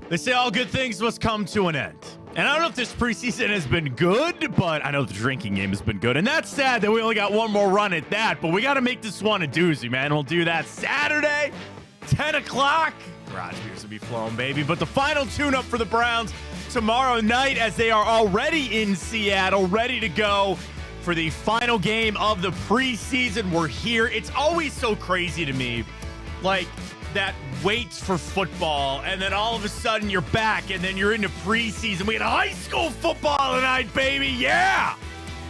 They say all good things must come to an end. And I don't know if this preseason has been good, but I know the drinking game has been good. And that's sad that we only got one more run at that, but we got to make this one a doozy, man. We'll do that Saturday, 10 o'clock. Garage beers will be flowing, baby. But the final tune-up for the Browns tomorrow night as they are already in Seattle, ready to go for the final game of the preseason. We're here. It's always so crazy to me, like, that waits for football, and then all of a sudden you're back, and then you're into preseason. We had high school football tonight, baby. Yeah!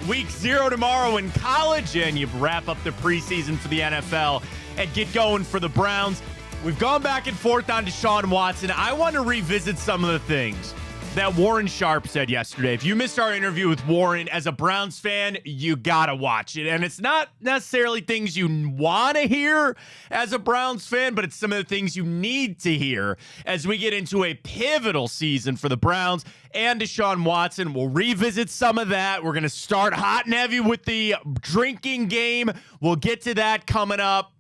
Week 0 tomorrow in college, and you wrap up the preseason for the NFL and get going for the Browns. We've gone back and forth on Deshaun Watson. I want to revisit some of the things that Warren Sharp said yesterday. If you missed our interview with Warren, as a Browns fan, you gotta watch it. And it's not necessarily things you want to hear as a Browns fan, but it's some of the things you need to hear as we get into a pivotal season for the Browns and Deshaun Watson. We'll revisit some of that. We're gonna start hot and heavy with the drinking game. We'll get to that coming up.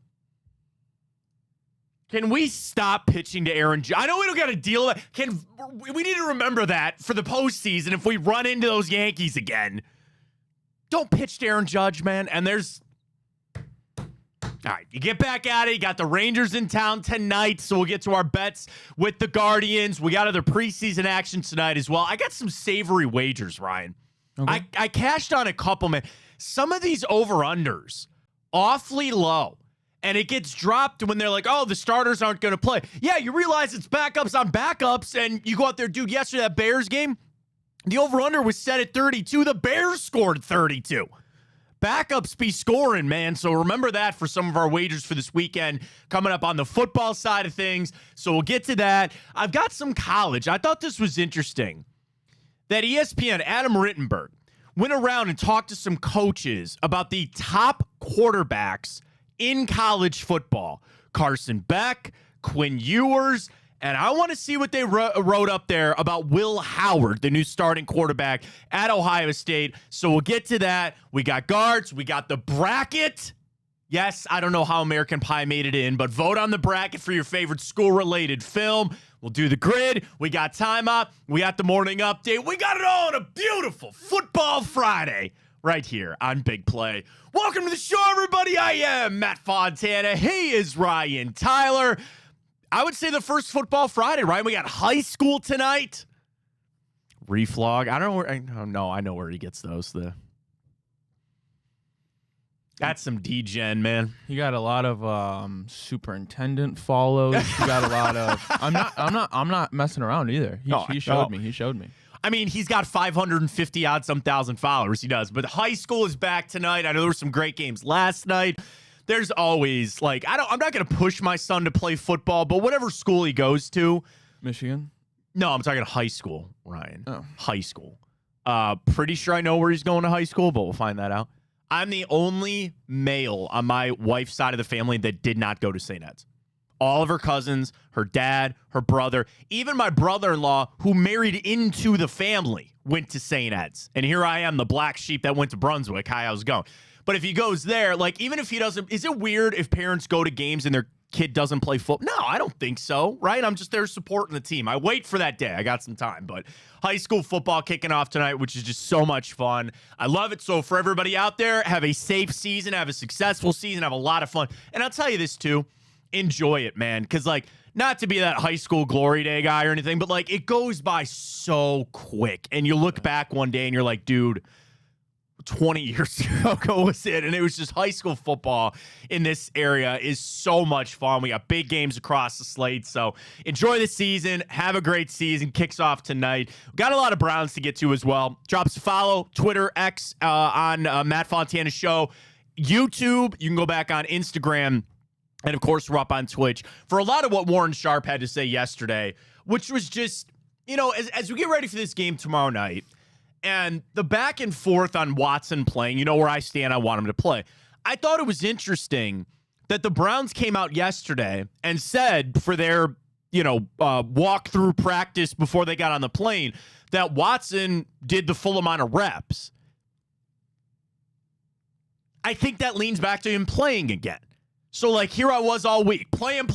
Can we stop pitching to Aaron Judge? I know we don't got to deal with it. We need to remember that for the postseason if we run into those Yankees again. Don't pitch to Aaron Judge, man. And there's... All right, you get back at it. You got the Rangers in town tonight, so we'll get to our bets with the Guardians. We got other preseason action tonight as well. I got some savory wagers, Ryan. Okay. I cashed on a couple, man. Some of these over-unders, awfully low. And it gets dropped when they're like, oh, the starters aren't going to play. Yeah, you realize it's backups on backups, and you go out there, dude, yesterday, that Bears game, the over-under was set at 32. The Bears scored 32. Backups be scoring, man. So remember that for some of our wagers for this weekend coming up on the football side of things. So we'll get to that. I've got some college. I thought this was interesting that ESPN, Adam Rittenberg, went around and talked to some coaches about the top quarterbacks in college football. Carson Beck, Quinn Ewers, and I want to see what they wrote up there about Will Howard, the new starting quarterback at Ohio State. So we'll get to that. We got guards. We got the bracket. Yes, I don't know how American Pie made it in, but vote on the bracket for your favorite school-related film. We'll do the grid. We got timeout. We got the morning update. We got it all on a beautiful Football Friday right here on Big Play. Welcome to the show, everybody. I am Matt Fontana. He is Ryan Tyler. I would say the first Football Friday, right? We got high school tonight. Reflog. I don't know where. I know where he gets those. That's some D-gen, man. You got a lot of superintendent follows. You got a lot of. I'm not messing around either. He showed me. He showed me. I mean, he's got 550 odd some thousand followers. He does. But high school is back tonight. I know there were some great games last night. There's always, like, I'm not going to push my son to play football, but whatever school he goes to. Michigan? No, I'm talking high school, Ryan. Oh. High school. Pretty sure I know where he's going to high school, but we'll find that out. I'm the only male on my wife's side of the family that did not go to St. Ed's. All of her cousins, her dad, her brother, even my brother-in-law, who married into the family, went to St. Ed's. And here I am, the black sheep that went to Brunswick. Hi, how's it going? But if he goes there, like, even if he doesn't, is it weird if parents go to games and their kid doesn't play football? No, I don't think so, right? I'm just there supporting the team. I wait for that day. I got some time. But high school football kicking off tonight, which is just so much fun. I love it. So for everybody out there, have a safe season, have a successful season, have a lot of fun. And I'll tell you this, too. Enjoy it, man, because, like, not to be that high school glory day guy or anything, but, like, it goes by so quick, and you look back one day and you're like, dude, 20 years ago was it, and it was just high school football in this area is so much fun. We got big games across the slate, so enjoy the season, have a great season. Kicks off tonight. We got a lot of Browns to get to as well. Drop us a follow, Twitter, X, on Matt Fontana Show, YouTube. You can go back on Instagram. And, of course, we're up on Twitch for a lot of what Warren Sharp had to say yesterday, which was just, you know, as we get ready for this game tomorrow night and the back and forth on Watson playing, you know where I stand, I want him to play. I thought it was interesting that the Browns came out yesterday and said for their, walk-through practice before they got on the plane that Watson did the full amount of reps. I think that leans back to him playing again. So, like, here I was all week. Play him.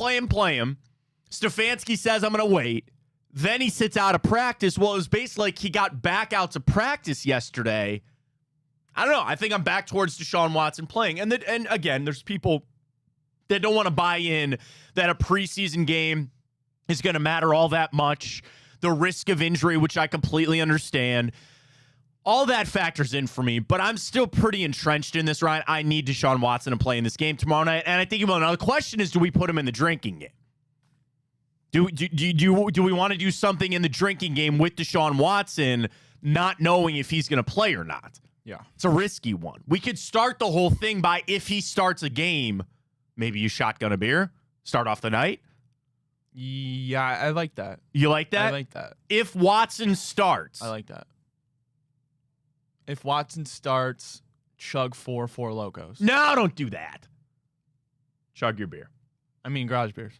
Stefanski says I'm going to wait. Then he sits out of practice. Well, it was basically like he got back out to practice yesterday. I don't know. I think I'm back towards Deshaun Watson playing. And again, there's people that don't want to buy in that a preseason game is going to matter all that much. The risk of injury, which I completely understand. All that factors in for me, but I'm still pretty entrenched in this, Ryan. I need Deshaun Watson to play in this game tomorrow night. And I think about another question is, do we put him in the drinking game? Do we want to do something in the drinking game with Deshaun Watson, not knowing if he's going to play or not? Yeah. It's a risky one. We could start the whole thing by, if he starts a game, maybe you shotgun a beer, start off the night. Yeah, I like that. You like that? I like that. If Watson starts. I like that. If Watson starts, chug 4 Locos. No, don't do that. Chug your beer. I mean, garage beers.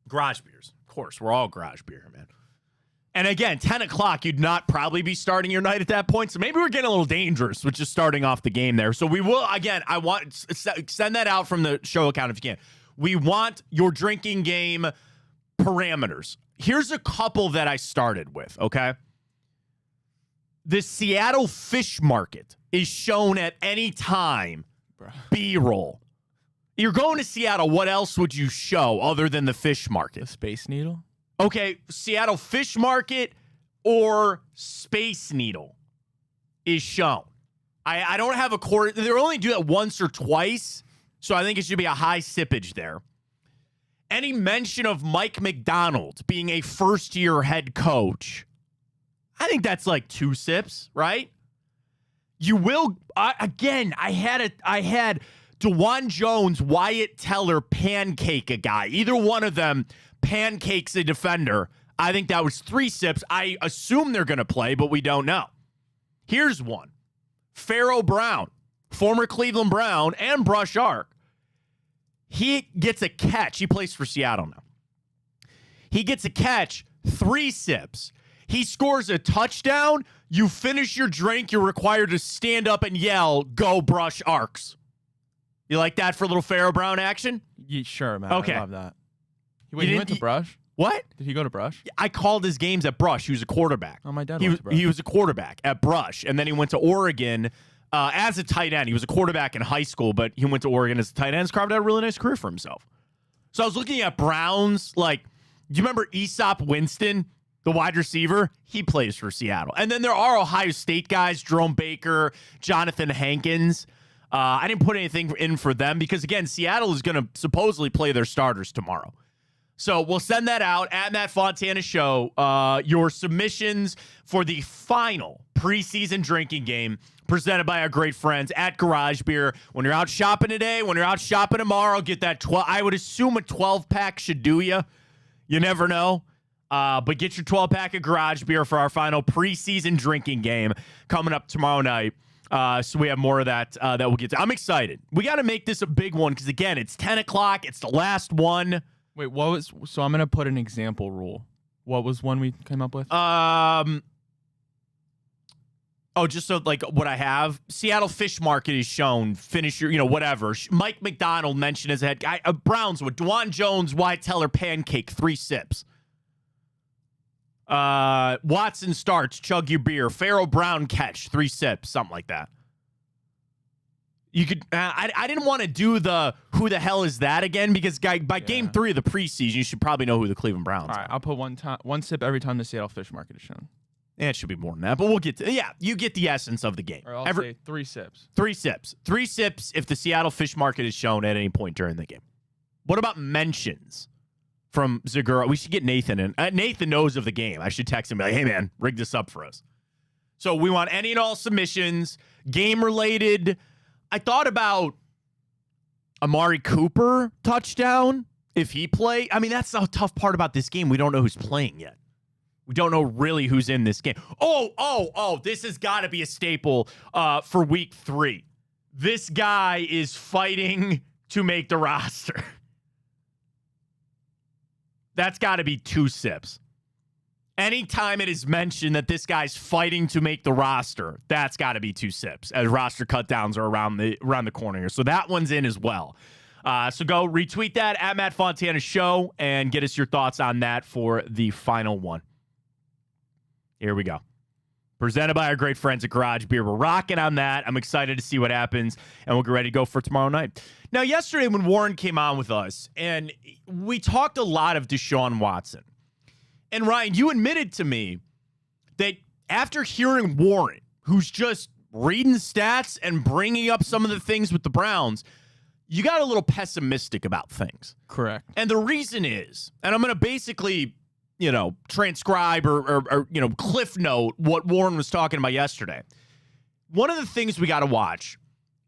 Garage beers. Of course, we're all garage beer, man. And again, 10 o'clock, you'd not probably be starting your night at that point. So maybe we're getting a little dangerous with just starting off the game there. So we will, again, I want, send that out from the show account if you can. We want your drinking game parameters. Here's a couple that I started with, okay? The Seattle Fish Market is shown at any time. B-roll. You're going to Seattle. What else would you show other than the fish market? The Space Needle? Okay, Seattle Fish Market or Space Needle is shown. I don't have a quarter. They only do that once or twice, so I think it should be a high sippage there. Any mention of Mike McDonald being a first-year head coach, I think that's like 2 sips, right? You will, again, I had DeJuan Jones, Wyatt Teller, pancake a guy. Either one of them pancakes a defender. I think that was 3 sips. I assume they're going to play, but we don't know. Here's one. Pharaoh Brown, former Cleveland Brown and Brush Arc. He gets a catch. He plays for Seattle now. He gets a catch, 3 sips. He scores a touchdown. You finish your drink. You're required to stand up and yell, "Go Brush Arcs." You like that for a little Pharaoh Brown action? Yeah, sure, man. Okay. I love that. Wait, he went to Brush? What? Did he go to Brush? I called his games at Brush. He was a quarterback. Oh, my dad went to Brush. He was a quarterback at Brush, and then he went to Oregon as a tight end. He was a quarterback in high school, but he went to Oregon as a tight end. He's carved out a really nice career for himself. So I was looking at Browns. Like, do you remember Aesop Winston, the wide receiver? He plays for Seattle. And then there are Ohio State guys, Jerome Baker, Jonathan Hankins. I didn't put anything in for them because, again, Seattle is going to supposedly play their starters tomorrow. So we'll send that out at Matt Fontana Show. Your submissions for the final preseason drinking game presented by our great friends at Garage Beer. When you're out shopping today, when you're out shopping tomorrow, get that 12. I would assume a 12-pack should do you. You never know. But get your 12-pack of Garage Beer for our final preseason drinking game coming up tomorrow night. So we have more of that that we'll get to. I'm excited. We got to make this a big one because, again, it's 10 o'clock. It's the last one. Wait, so I'm going to put an example rule. What was one we came up with? Just so, like, what I have. Seattle Fish Market is shown. Finish your, whatever. Mike McDonald mentioned as a head guy. Brownswood, DeJuan Jones, Wyatt Teller, pancake, 3 sips. Watson starts, chug your beer. Pharaoh Brown catch, 3 sips, something like that. You could. I didn't want to do the who the hell is that again because by game 3 of the preseason, you should probably know who the Cleveland Browns are. All right, are. I'll put one sip every time the Seattle Fish Market is shown. It should be more than that, but we'll get to. Yeah, you get the essence of the game. Or I'll say 3 sips. 3 sips. 3 sips if the Seattle Fish Market is shown at any point during the game. What about mentions from Zagura? We should get Nathan in. Nathan knows of the game. I should text him and be like, "Hey man, rig this up for us." So we want any and all submissions, game related. I thought about Amari Cooper touchdown if he played. I mean, that's the tough part about this game. We don't know who's playing yet. We don't know really who's in this game. Oh, this has got to be a staple for week 3. This guy is fighting to make the roster. That's got to be 2 sips. Anytime it is mentioned that this guy's fighting to make the roster, that's got to be 2 sips as roster cutdowns are around the corner here. So that one's in as well. So go retweet that at Matt Fontana Show and get us your thoughts on that for the final one. Here we go. Presented by our great friends at Garage Beer. We're rocking on that. I'm excited to see what happens, and we'll get ready to go for tomorrow night. Now, yesterday when Warren came on with us, and we talked a lot of Deshaun Watson. And Ryan, you admitted to me that after hearing Warren, who's just reading stats and bringing up some of the things with the Browns, you got a little pessimistic about things. Correct. And the reason is, and I'm going to basically, transcribe or cliff note what Warren was talking about yesterday. One of the things we got to watch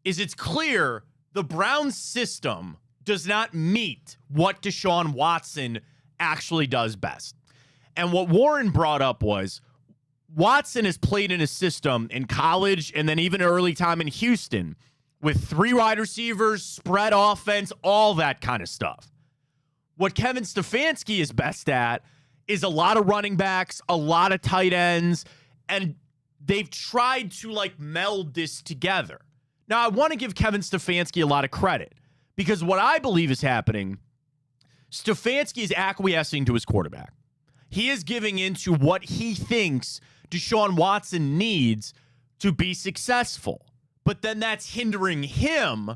is it's clear the Browns system does not meet what Deshaun Watson actually does best. And what Warren brought up was Watson has played in a system in college and then even early time in Houston with 3 wide receivers, spread offense, all that kind of stuff. What Kevin Stefanski is best at is a lot of running backs, a lot of tight ends, and they've tried to meld this together. Now, I want to give Kevin Stefanski a lot of credit because what I believe is happening, Stefanski is acquiescing to his quarterback. He is giving into what he thinks Deshaun Watson needs to be successful. But then that's hindering him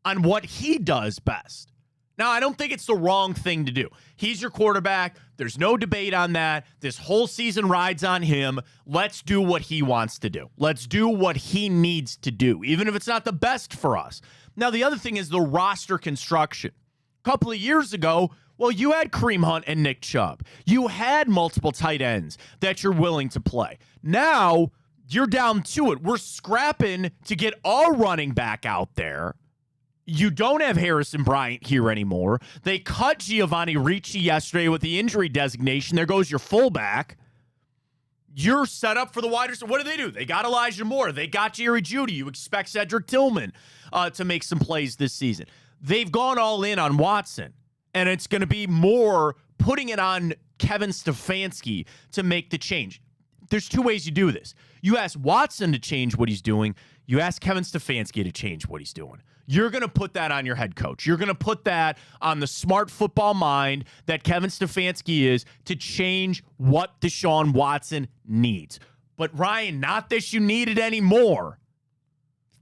on what he does best. Now, I don't think it's the wrong thing to do. He's your quarterback. There's no debate on that. This whole season rides on him. Let's do what he wants to do. Let's do what he needs to do, even if it's not the best for us. Now, the other thing is the roster construction. A couple of years ago, well, you had Kareem Hunt and Nick Chubb. You had multiple tight ends that you're willing to play. Now, you're down to it. We're scrapping to get our running back out there. You don't have Harrison Bryant here anymore. They cut Giovanni Ricci yesterday with the injury designation. There goes your fullback. You're set up for the wide receiver. What do? They got Elijah Moore. They got Jerry Jeudy. You expect Cedric Tillman to make some plays this season. They've gone all in on Watson, and it's going to be more putting it on Kevin Stefanski to make the change. There's 2 ways you do this. You ask Watson to change what he's doing. You ask Kevin Stefanski to change what he's doing. You're going to put that on your head coach. You're going to put that on the smart football mind that Kevin Stefanski is to change what Deshaun Watson needs. But Ryan, not that you need it anymore.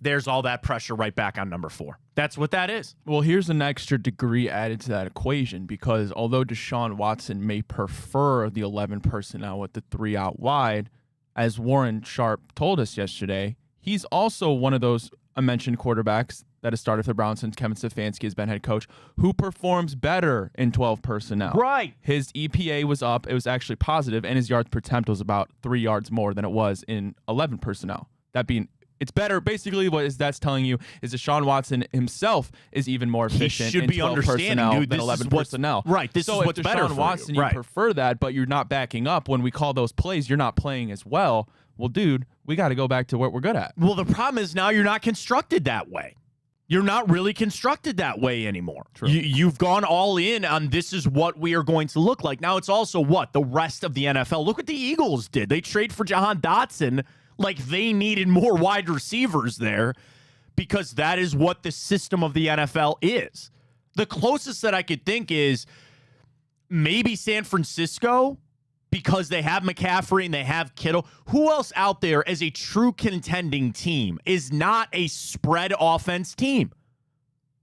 There's all that pressure right back on number 4. That's what that is. Well, here's an extra degree added to that equation because although Deshaun Watson may prefer the 11 personnel with the 3 out wide, as Warren Sharp told us yesterday, he's also one of those mentioned quarterbacks that has started for the Browns since Kevin Stefanski has been head coach, who performs better in 12 personnel. Right. His EPA was up. It was actually positive, and his yards per attempt was about 3 yards more than it was in 11 personnel. That being, it's better. Basically, what that's telling you is Deshaun Watson himself is even more efficient in 12 personnel than 11 personnel. Right. This is what's better for Deshaun Watson, you prefer that, but you're not backing up when we call those plays. You're not playing as well. Well, dude, we got to go back to what we're good at. Well, the problem is now you're not constructed that way. You're not really constructed that way anymore. True. You've gone all in on this is what we are going to look like. Now it's also what? The rest of the NFL. Look what the Eagles did. They trade for Jahan Dotson like they needed more wide receivers there because that is what the system of the NFL is. The closest that I could think is maybe San Francisco because they have McCaffrey and they have Kittle. Who else out there as a true contending team is not a spread offense team?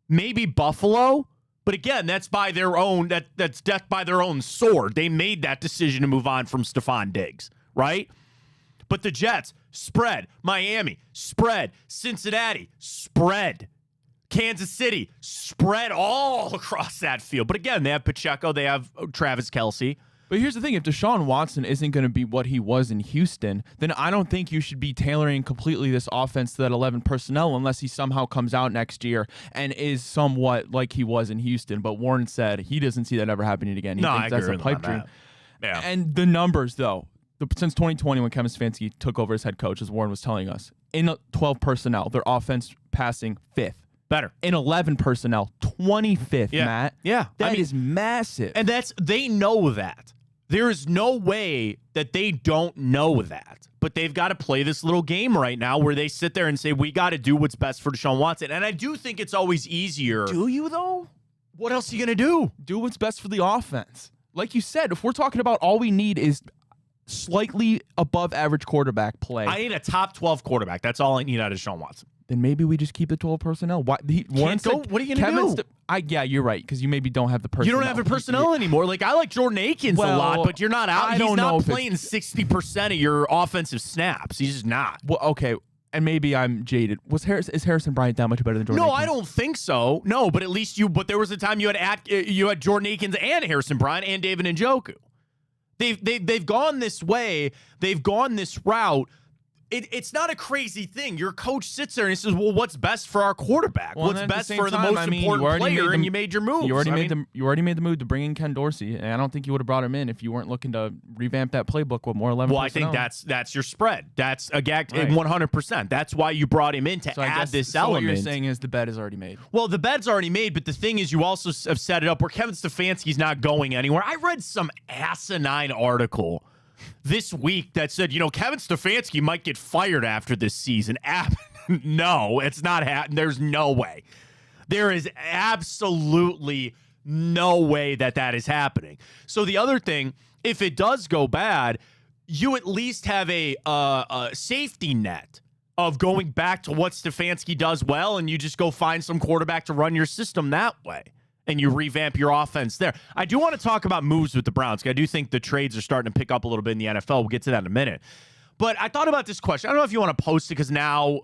Maybe Buffalo, but again, that's by their own that's death by their own sword. They made that decision to move on from Stephon Diggs, right? But the Jets, spread. Miami, spread. Cincinnati, spread. Kansas City, spread all across that field. But again, they have Pacheco, they have Travis Kelce. But here's the thing. If Deshaun Watson isn't going to be what he was in Houston, then I don't think you should be tailoring completely this offense to that 11 personnel unless he somehow comes out next year and is somewhat like he was in Houston. But Warren said he doesn't see that ever happening again. He thinks that's a pipe dream. Yeah. And the numbers, though, since 2020 when Kevin Stefanski took over as head coach, as Warren was telling us, in 12 personnel, their offense passing 5th. Better. In 11 personnel, 25th, Matt. Yeah. That is massive. And they know that. There is no way that they don't know that. But they've got to play this little game right now where they sit there and say, we got to do what's best for Deshaun Watson. And I do think it's always easier. Do you, though? What else are you going to do? Do what's best for the offense. Like you said, if we're talking about all we need is slightly above average quarterback play, I need a top 12 quarterback. That's all I need out of Deshaun Watson. then maybe we just keep the 12 personnel. Why? Can't go. What are you going to do? Yeah, you're right, because you maybe don't have the personnel. You don't have the personnel anymore. Like, I like Jordan Akins a lot, but you're not out. He's not playing 60% of your offensive snaps. He's just not. Well, okay, and maybe I'm jaded. Is Harrison Bryant that much better than Jordan No, Akins? I don't think so. No, but at least but there was a time you had Jordan Akins and Harrison Bryant and David Njoku. They've gone this way. They've gone this route. It's not a crazy thing. Your coach sits there and he says, well, what's best for our quarterback? Well, what's best for the most important player? And you made your moves. You already made the move to bring in Ken Dorsey, and I don't think you would have brought him in if you weren't looking to revamp that playbook with more 11 Well, personnel. I think that's your spread. That's a gag 100%. That's why you brought him in to add this element. What you're saying is the bet is already made. Well, the bet's already made, but the thing is you also have set it up where Kevin Stefanski's not going anywhere. I read some asinine article this week that said, Kevin Stefanski might get fired after this season. No, it's not happening. There's no way. There is absolutely no way that is happening. So the other thing, if it does go bad, you at least have a safety net of going back to what Stefanski does well, and you just go find some quarterback to run your system that way. And you revamp your offense there. I do want to talk about moves with the Browns. I do think the trades are starting to pick up a little bit in the NFL. We'll get to that in a minute. But I thought about this question. I don't know if you want to post it because now,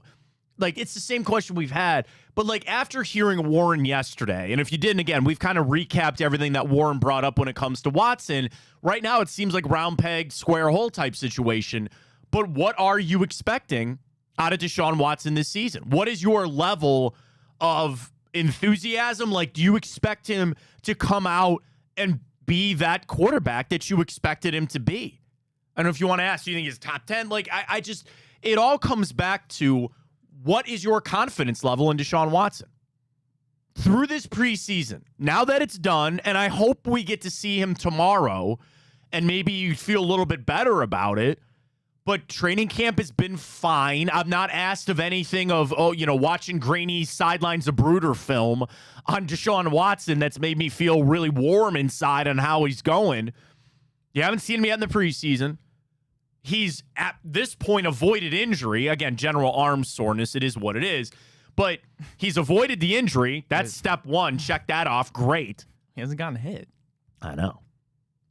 it's the same question we've had. But, after hearing Warren yesterday, and if you didn't, again, we've kind of recapped everything that Warren brought up when it comes to Watson. Right now, it seems like round peg, square hole type situation. But what are you expecting out of Deshaun Watson this season? What is your level of enthusiasm? Do you expect him to come out and be that quarterback that you expected him to be? I don't know if you want to ask, do you think he's top 10? It all comes back to what is your confidence level in Deshaun Watson? Through this preseason, now that it's done, and I hope we get to see him tomorrow, and maybe you feel a little bit better about it, but training camp has been fine. I've not asked of anything of, watching grainy Sidelines of Brooder film on Deshaun Watson that's made me feel really warm inside on how he's going. You haven't seen him yet in the preseason. He's, at this point, avoided injury. Again, general arm soreness. It is what it is. But he's avoided the injury. That's step one. Check that off. Great. He hasn't gotten hit. I know.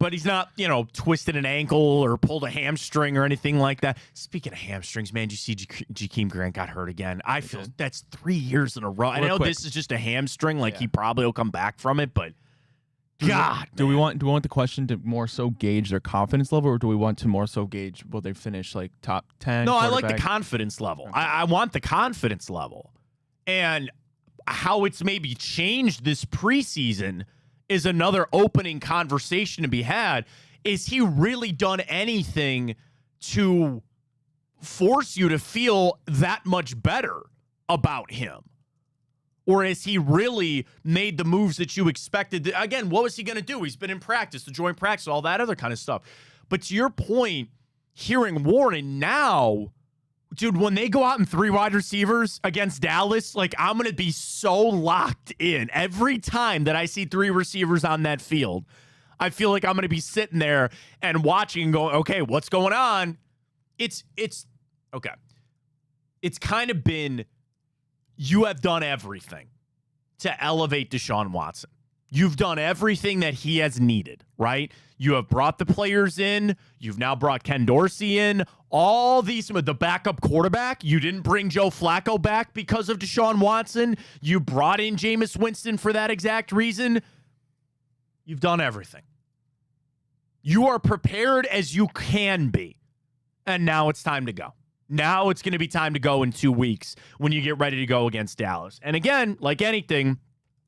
But he's not, twisted an ankle or pulled a hamstring or anything like that. Speaking of hamstrings, man, did you see Jakeem Grant got hurt again? I feel that's 3 years in a row. I know this is just a hamstring. He probably will come back from it, but God. Do we want the question to more so gauge their confidence level, or do we want to more so gauge will they finish top 10? No, I like the confidence level. Okay. I want the confidence level. And how it's maybe changed this preseason is another opening conversation to be had. Is he really done anything to force you to feel that much better about him? Or has he really made the moves that you expected? Again, what was he going to do? He's been in practice, the joint practice, all that other kind of stuff. But to your point, hearing Warren now, dude, when they go out in 3 wide receivers against Dallas, I'm going to be so locked in. Every time that I see 3 receivers on that field, I feel like I'm going to be sitting there and watching and going, okay, what's going on? It's okay. It's kind of been, you have done everything to elevate Deshaun Watson. You've done everything that he has needed, right? You have brought the players in. You've now brought Ken Dorsey in. All these, the backup quarterback. You didn't bring Joe Flacco back because of Deshaun Watson. You brought in Jameis Winston for that exact reason. You've done everything. You are prepared as you can be. And now it's time to go. Now it's going to be time to go in 2 weeks when you get ready to go against Dallas. And again, like anything,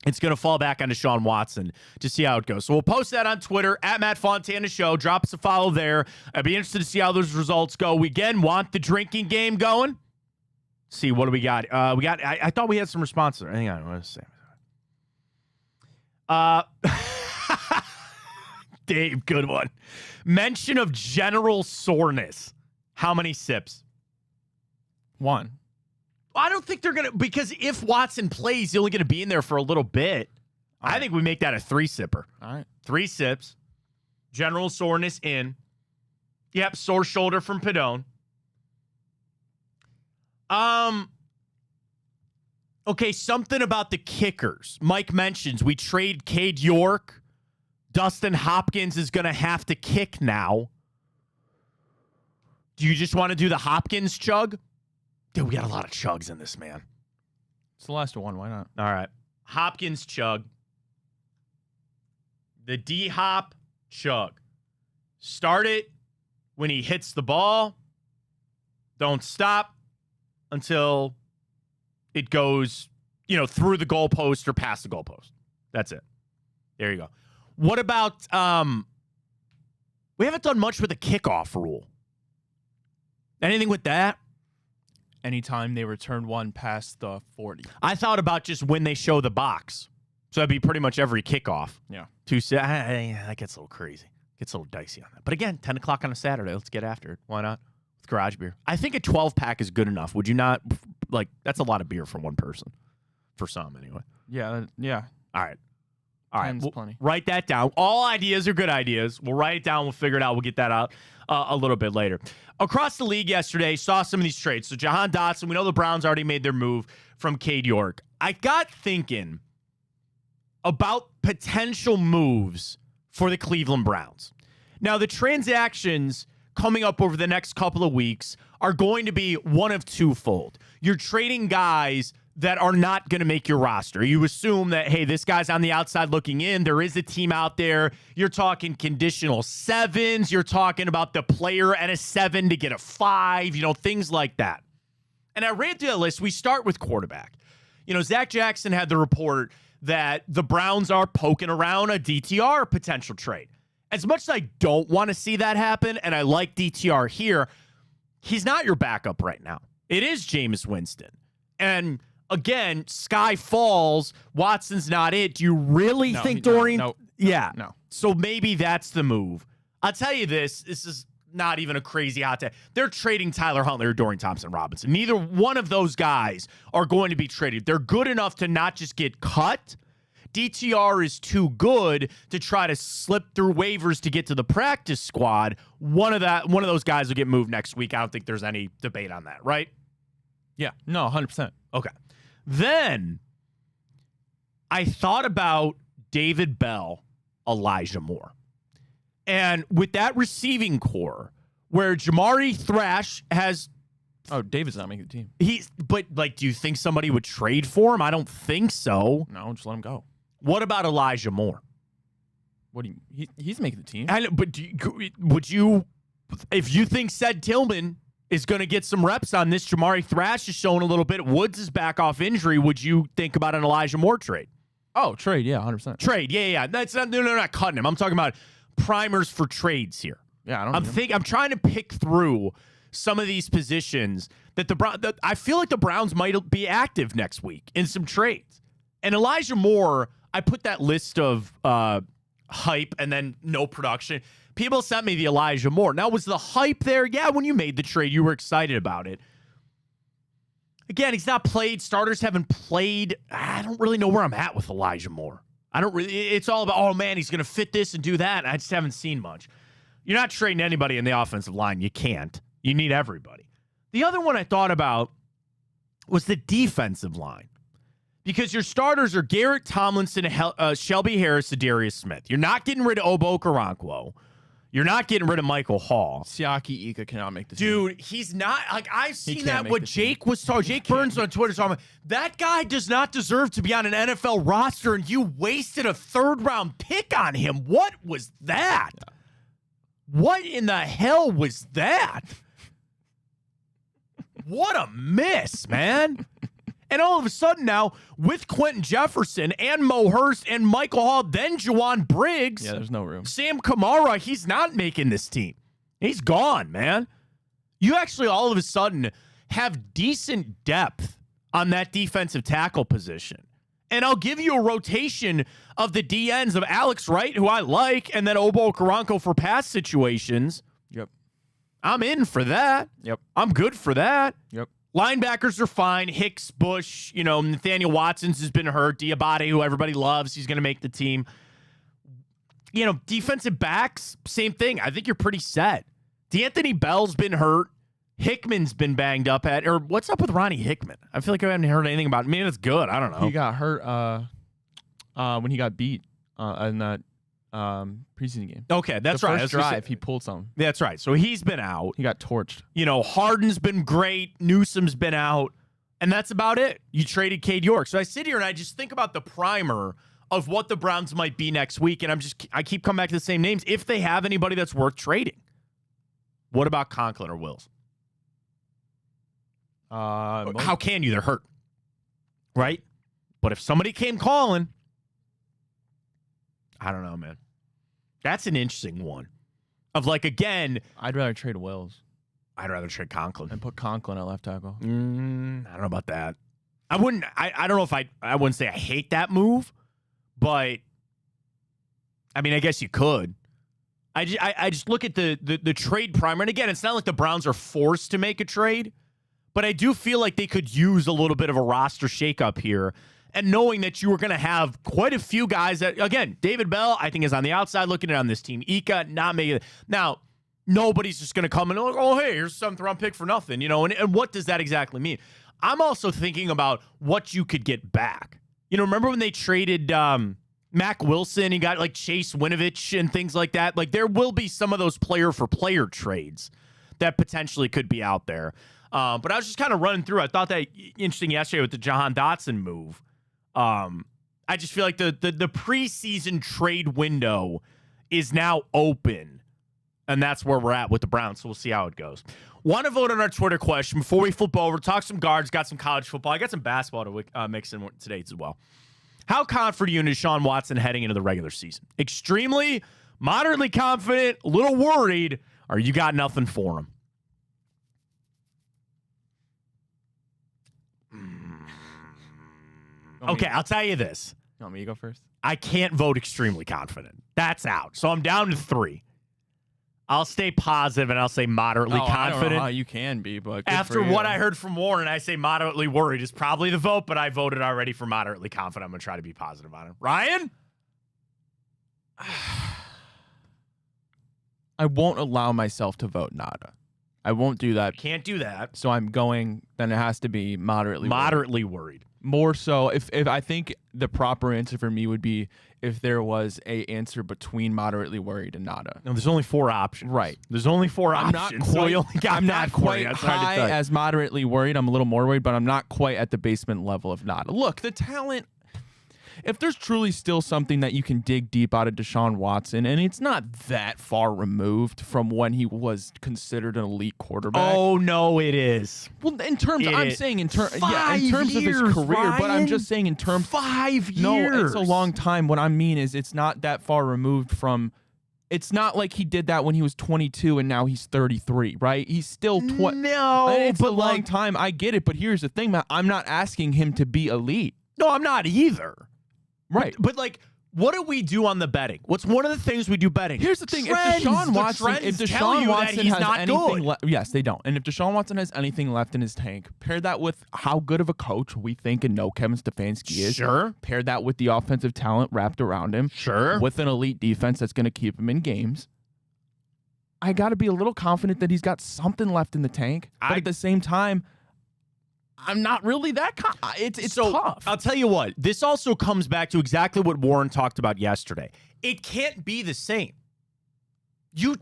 it's going to fall back on Deshaun Watson to see how it goes. So we'll post that on Twitter, at Matt Fontana Show. Drop us a follow there. I'd be interested to see how those results go. We, again, want the drinking game going. See, what do we got? I thought we had some responses. Hang on. What does it say? Dave, good one. Mention of general soreness. How many sips? 1. I don't think they're going to, because if Watson plays, he's only going to be in there for a little bit. I think we make that a 3-sipper. All right. 3 sips. General soreness in. Yep, sore shoulder from Padone. Okay, something about the kickers. Mike mentions we trade Cade York. Dustin Hopkins is going to have to kick now. Do you just want to do the Hopkins chug? Dude, we got a lot of chugs in this, man. It's the last one. Why not? All right. Hopkins chug. The D-Hop chug. Start it when he hits the ball. Don't stop until it goes, through the goalpost or past the goalpost. That's it. There you go. What about, we haven't done much with the kickoff rule. Anything with that? Anytime they return one past the 40. I thought about just when they show the box. So that'd be pretty much every kickoff. Yeah. That gets a little crazy. Gets a little dicey on that. But again, 10 o'clock on a Saturday. Let's get after it. Why not? With garage beer. I think a 12-pack is good enough. Would you not? That's a lot of beer for one person. For some, anyway. Yeah. All right. All right. We'll plenty. Write that down. All ideas are good ideas. We'll write it down. We'll figure it out. We'll get that out a little bit later. Across the league yesterday, saw some of these trades. So Jahan Dotson, we know the Browns already made their move from Cade York. I got thinking about potential moves for the Cleveland Browns. Now, the transactions coming up over the next couple of weeks are going to be one of twofold. You're trading guys that are not going to make your roster. You assume that, hey, this guy's on the outside looking in. There is a team out there. You're talking conditional sevens. You're talking about the player at a 7 to get a 5, things like that. And I ran through the list. We start with quarterback. Zach Jackson had the report that the Browns are poking around a DTR potential trade. As much as I don't want to see that happen, and I like DTR here, he's not your backup right now. It is Jameis Winston. And again, sky falls. Watson's not it. Do you really think Dorian? No. Yeah. No. So maybe that's the move. I'll tell you this. This is not even a crazy hot take. They're trading Tyler Huntley or Dorian Thompson-Robinson. Neither one of those guys are going to be traded. They're good enough to not just get cut. DTR is too good to try to slip through waivers to get to the practice squad. One of those guys will get moved next week. I don't think there's any debate on that, right? Yeah. No, 100%. Okay. Then I thought about David Bell, Elijah Moore. And with that receiving core, where Jamari Thrash has... Oh, David's not making the team. Do you think somebody would trade for him? I don't think so. No, just let him go. What about Elijah Moore? What do you... He's making the team. Would you... If you think Ced Tillman is going to get some reps on this, Jamari Thrash is showing a little bit, Woods is back off injury, would you think about an Elijah Moore trade? Oh, trade, yeah, 100%. Trade, yeah. That's not, they're not cutting him. I'm talking about primers for trades here. Yeah, I'm trying to pick through some of these positions that I feel like the Browns might be active next week in some trades. And Elijah Moore, I put that list of hype and then no production. People sent me the Elijah Moore. Now, was the hype there? Yeah, when you made the trade, you were excited about it. Again, he's not played. Starters haven't played. I don't really know where I'm at with Elijah Moore. It's all about, oh, man, he's going to fit this and do that. I just haven't seen much. You're not trading anybody in the offensive line. You can't. You need everybody. The other one I thought about was the defensive line. Because your starters are Garrett Tomlinson, Shelby Harris, and Darius Smith. You're not getting rid of Obo Okoronkwo. You're not getting rid of Michael Hall. Siaki Ika cannot make the team. Dude, he's not. I've seen that what Jake was talking. Jake Burns on Twitter talking about. That guy does not deserve to be on an NFL roster, and you wasted a 3rd-round pick on him. What was that? Yeah. What in the hell was that? What a miss, man. And all of a sudden now, with Quentin Jefferson and Mo Hurst and Michael Hall, then Juwan Briggs. Yeah, there's no room. Sam Kamara, he's not making this team. He's gone, man. You actually all of a sudden have decent depth on that defensive tackle position. And I'll give you a rotation of the DNs of Alex Wright, who I like, and then Obo Okoronkwo for pass situations. Yep. I'm in for that. Yep. I'm good for that. Yep. Linebackers are fine. Hicks, Bush, Nathaniel Watson's has been hurt. Diabate, who everybody loves, he's going to make the team. Defensive backs, same thing. I think you're pretty set. D'Anthony Bell's been hurt. Hickman's been banged up or what's up with Ronnie Hickman? I feel like I haven't heard anything about him. Maybe that's good. I don't know. He got hurt when he got beat in that preseason game. Okay, that's right. First drive, he pulled something. That's right. So he's been out. He got torched. Harden's been great. Newsom's been out. And that's about it. You traded Cade York. So I sit here and I just think about the primer of what the Browns might be next week. And I keep coming back to the same names. If they have anybody that's worth trading. What about Conklin or Wills? How can you? They're hurt. Right? But if somebody came calling, I don't know, man. That's an interesting one. Again. I'd rather trade Wills. I'd rather trade Conklin. And put Conklin at left tackle. I don't know about that. I wouldn't. I don't know if I wouldn't say I hate that move, but I mean, I guess you could. I just look at the trade primer, and again, it's not like the Browns are forced to make a trade, but I do feel like they could use a little bit of a roster shakeup here. And knowing that you were going to have quite a few guys that, again, David Bell, I think, is on the outside looking at on this team. Ika, not making it. Now, nobody's just going to come and like, oh, hey, here's a 7th round pick for nothing, and what does that exactly mean? I'm also thinking about what you could get back. Remember when they traded Mac Wilson? He got Chase Winovich and things like that. There will be some of those player-for-player trades that potentially could be out there. But I was just kind of running through. I thought that interesting yesterday with the Jahan Dotson move. I just feel like the preseason trade window is now open, and that's where we're at with the Browns. So we'll see how it goes. Want to vote on our Twitter question before we flip over, talk some guards, got some college football. I got some basketball to mix in today as well. How confident are you in Deshaun Watson heading into the regular season? Extremely, moderately confident, a little worried, or you got nothing for him? Okay, I'll tell you this. You want me to go first? I can't vote extremely confident. That's out. So I'm down to 3. I'll stay positive and I'll say moderately confident. I don't know how you can be, but after what I heard from Warren, I say moderately worried is probably the vote, but I voted already for moderately confident. I'm going to try to be positive on it. Ryan? I won't allow myself to vote nada. I won't do that. Can't do that. So I'm going, then it has to be moderately worried. More so, if I think the proper answer for me would be if there was a answer between moderately worried and nada. No, there's only 4 options. Right. There's only 4 options. I'm not quite high as moderately worried. I'm a little more worried, but I'm not quite at the basement level of nada. Look, the talent. If there's truly still something that you can dig deep out of Deshaun Watson, and it's not that far removed from when he was considered an elite quarterback. Oh no, it is. Well, in terms, I'm saying in terms of his career, Ryan, but I'm just saying in terms 5 years. No, it's a long time. What I mean is, it's not that far removed from. It's not like he did that when he was 22 and now he's 33, right? He's still no, it's a long time. I get it, but here's the thing, Matt. I'm not asking him to be elite. No, I'm not either. Right. But what do we do on the betting? What's one of the things we do betting? Here's the thing. If Deshaun Watson has anything left, yes, they don't. And if Deshaun Watson has anything left in his tank, pair that with how good of a coach we think and know Kevin Stefanski is. Sure. Pair that with the offensive talent wrapped around him. Sure. With an elite defense that's going to keep him in games. I got to be a little confident that he's got something left in the tank. But at the same time, I'm not really that it's so tough. I'll tell you what. This also comes back to exactly what Warren talked about yesterday. It can't be the same. You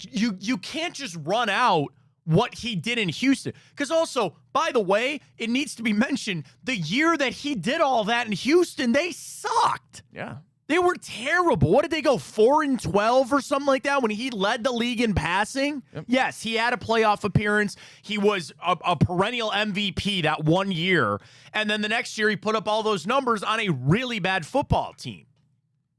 can't just run out what he did in Houston. Because also, by the way, it needs to be mentioned, the year that he did all that in Houston, they sucked. Yeah. They were terrible. What did they go, 4-12 or something like that when he led the league in passing? Yep. Yes, he had a playoff appearance. He was a perennial MVP that one year. And then the next year he put up all those numbers on a really bad football team.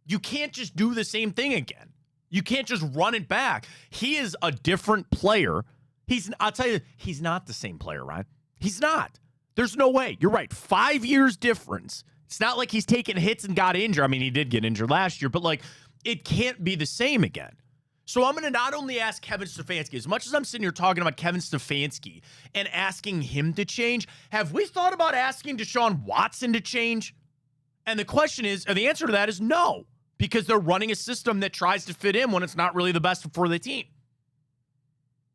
You can't just do the same thing again. You can't just run it back. He is a different player. I'll tell you, he's not the same player, Ryan. He's not. There's no way. You're right. 5 years difference. It's not like he's taken hits and got injured. I mean, he did get injured last year, but it can't be the same again. So I'm going to not only ask Kevin Stefanski, as much as I'm sitting here talking about Kevin Stefanski and asking him to change, have we thought about asking Deshaun Watson to change? And the question is, or the answer to that is no, because they're running a system that tries to fit in when it's not really the best for the team.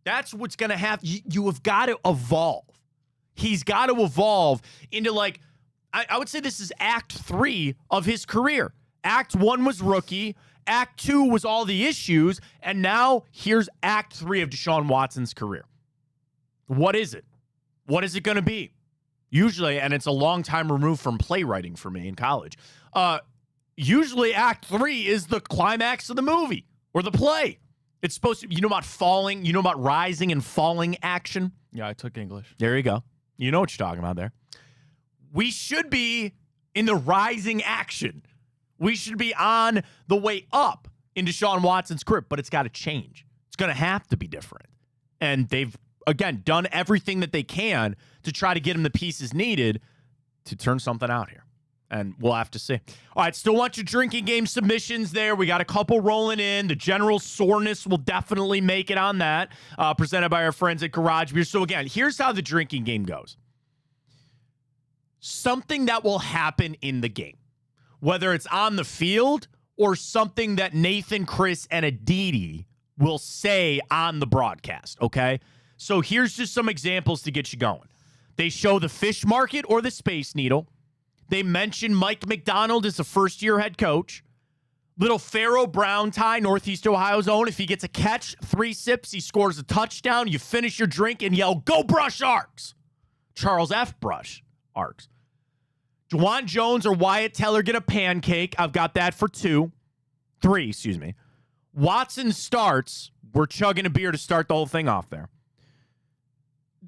That's what's going to happen. You have got to evolve. He's got to evolve into, like, I would say this is act 3 of his career. Act 1 was rookie. Act 2 was all the issues. And now here's act 3 of Deshaun Watson's career. What is it? What is it going to be? Usually, and it's a long time removed from playwriting for me in college, usually act 3 is the climax of the movie or the play. It's supposed to, you know about falling, you know about rising and falling action? Yeah, I took English. There you go. You know what you're talking about there. We should be in the rising action. We should be on the way up in Deshaun Watson's career, but it's got to change. It's going to have to be different. And they've, again, done everything that they can to try to get him the pieces needed to turn something out here. And we'll have to see. All right, still want your drinking game submissions there. We got a couple rolling in. The general soreness will definitely make it on that. Presented by our friends at Garage Beer. So, again, here's how the drinking game goes. Something that will happen in the game, whether it's on the field or something that Nathan, Chris, and Aditi will say on the broadcast, okay? So here's just some examples to get you going. They show the fish market or the Space Needle. They mention Mike McDonald as a first-year head coach. Little Pharaoh Brown tie, Northeast Ohio's own. If he gets a catch, 3 sips, he scores a touchdown. You finish your drink and yell, "Go Brush Arcs!" Charles F. Brush Arcs. Juwan Jones or Wyatt Teller get a pancake. I've got that for 3, excuse me. Watson starts. We're chugging a beer to start the whole thing off there.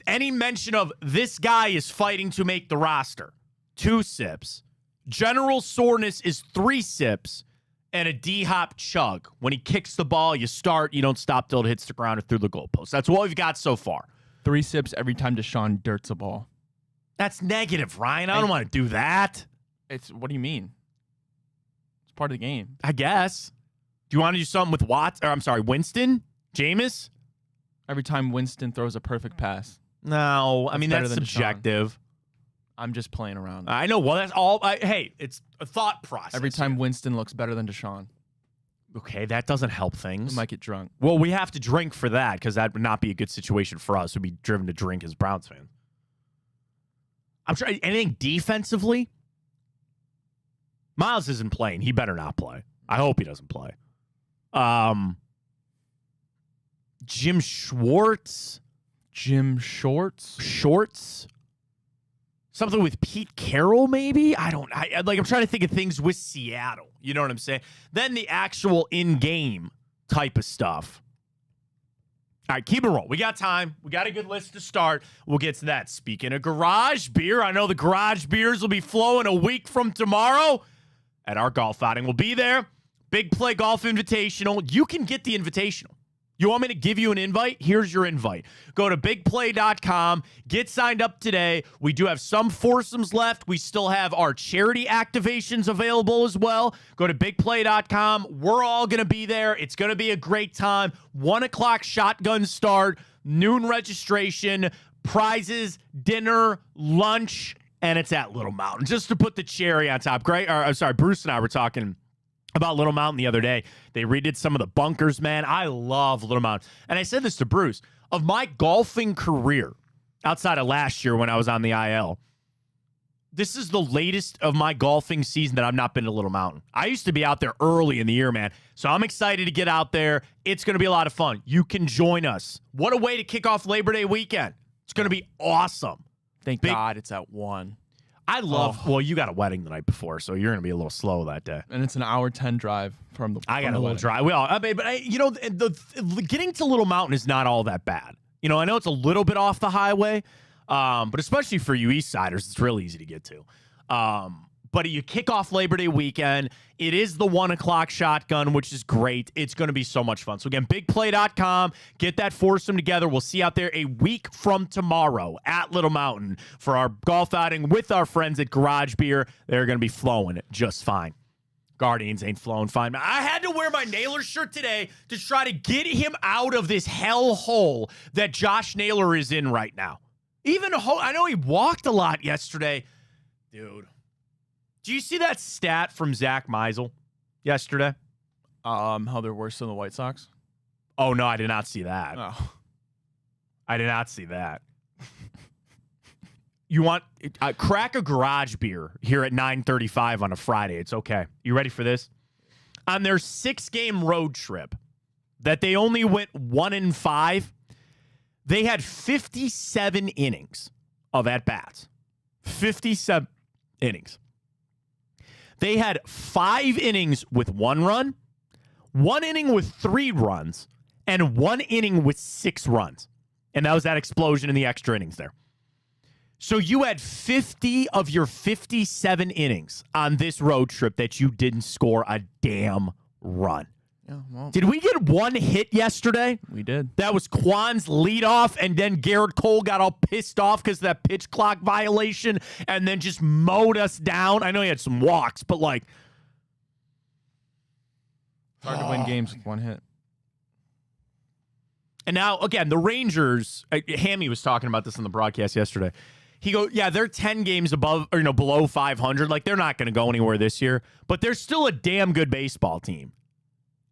Any mention of this guy is fighting to make the roster, 2 sips. General soreness is 3 sips and a D-hop chug. When he kicks the ball, you start. You don't stop till it hits the ground or through the goalpost. That's what we've got so far. 3 sips every time Deshaun dirts a ball. That's negative, Ryan. I don't want to do that. What do you mean? It's part of the game. I guess. Do you want to do something with Winston? Jameis? Every time Winston throws a perfect pass. No, I mean, better that's than subjective. Deshaun. I'm just playing around. I know. Well, that's all. Hey, it's a thought process. Every time Winston looks better than Deshaun. Okay, that doesn't help things. We might get drunk. Well, we have to drink for that because that would not be a good situation for us. We'd be driven to drink as Browns fans. I'm trying anything defensively. Miles isn't playing. He better not play. I hope he doesn't play. Jim Schwartz. Jim Shorts. Something with Pete Carroll, maybe? I'm trying to think of things with Seattle. You know what I'm saying? Then the actual in-game type of stuff. All right, keep it rolling. We got time. We got a good list to start. We'll get to that. Speaking of garage beer, I know the garage beers will be flowing a week from tomorrow at our golf outing. We'll be there. Big Play Golf Invitational. You can get the invitational. You want me to give you an invite? Here's your invite. Go to bigplay.com. Get signed up today. We do have some foursomes left. We still have our charity activations available as well. Go to bigplay.com. We're all going to be there. It's going to be a great time. 1 o'clock shotgun start, noon registration, prizes, dinner, lunch, and it's at Little Mountain. Just to put the cherry on top. Bruce and I were talking about Little Mountain the other day. They redid some of the bunkers, man. I love Little Mountain. And I said this to Bruce. Of my golfing career, outside of last year when I was on the IL, this is the latest of my golfing season that I've not been to Little Mountain. I used to be out there early in the year, man. So I'm excited to get out there. It's going to be a lot of fun. You can join us. What a way to kick off Labor Day weekend. It's going to be awesome. Thank God it's at 1. Well, you got a wedding the night before, so you're going to be a little slow that day. And it's an hour 10 drive from the I got a little wedding. drive. Well, getting to Little Mountain is not all that bad. You know, I know it's a little bit off the highway, but especially for you East Siders, it's real easy to get to. But you kick off Labor Day weekend. It is the 1 o'clock shotgun, which is great. It's going to be so much fun. So, again, bigplay.com. Get that foursome together. We'll see you out there a week from tomorrow at Little Mountain for our golf outing with our friends at Garage Beer. They're going to be flowing just fine. Guardians ain't flowing fine. I had to wear my Naylor shirt today to try to get him out of this hell hole that Josh Naylor is in right now. I know he walked a lot yesterday. Dude. Do you see that stat from Zach Meisel yesterday? How they're worse than the White Sox? Oh, no, I did not see that. Oh. I did not see that. You want crack a garage beer here at 9:35 on a Friday. It's okay. You ready for this? On their 6-game road trip that they only went 1-5, they had 57 innings of at-bats. 57 innings. They had 5 innings with 1 run, 1 inning with 3 runs, and 1 inning with 6 runs. And that was that explosion in the extra innings there. So you had 50 of your 57 innings on this road trip that you didn't score a damn run. Yeah, well, Did we get 1 hit yesterday? we did. That was Kwan's leadoff, and then Garrett Cole got all pissed off because of that pitch clock violation and then just mowed us down. I know he had some walks, but like... It's hard to win games with 1 hit. And now, again, the Rangers, Hammy was talking about this on the broadcast yesterday. He goes, yeah, they're 10 games above, or below 500. Like, they're not going to go anywhere this year, but they're still a damn good baseball team.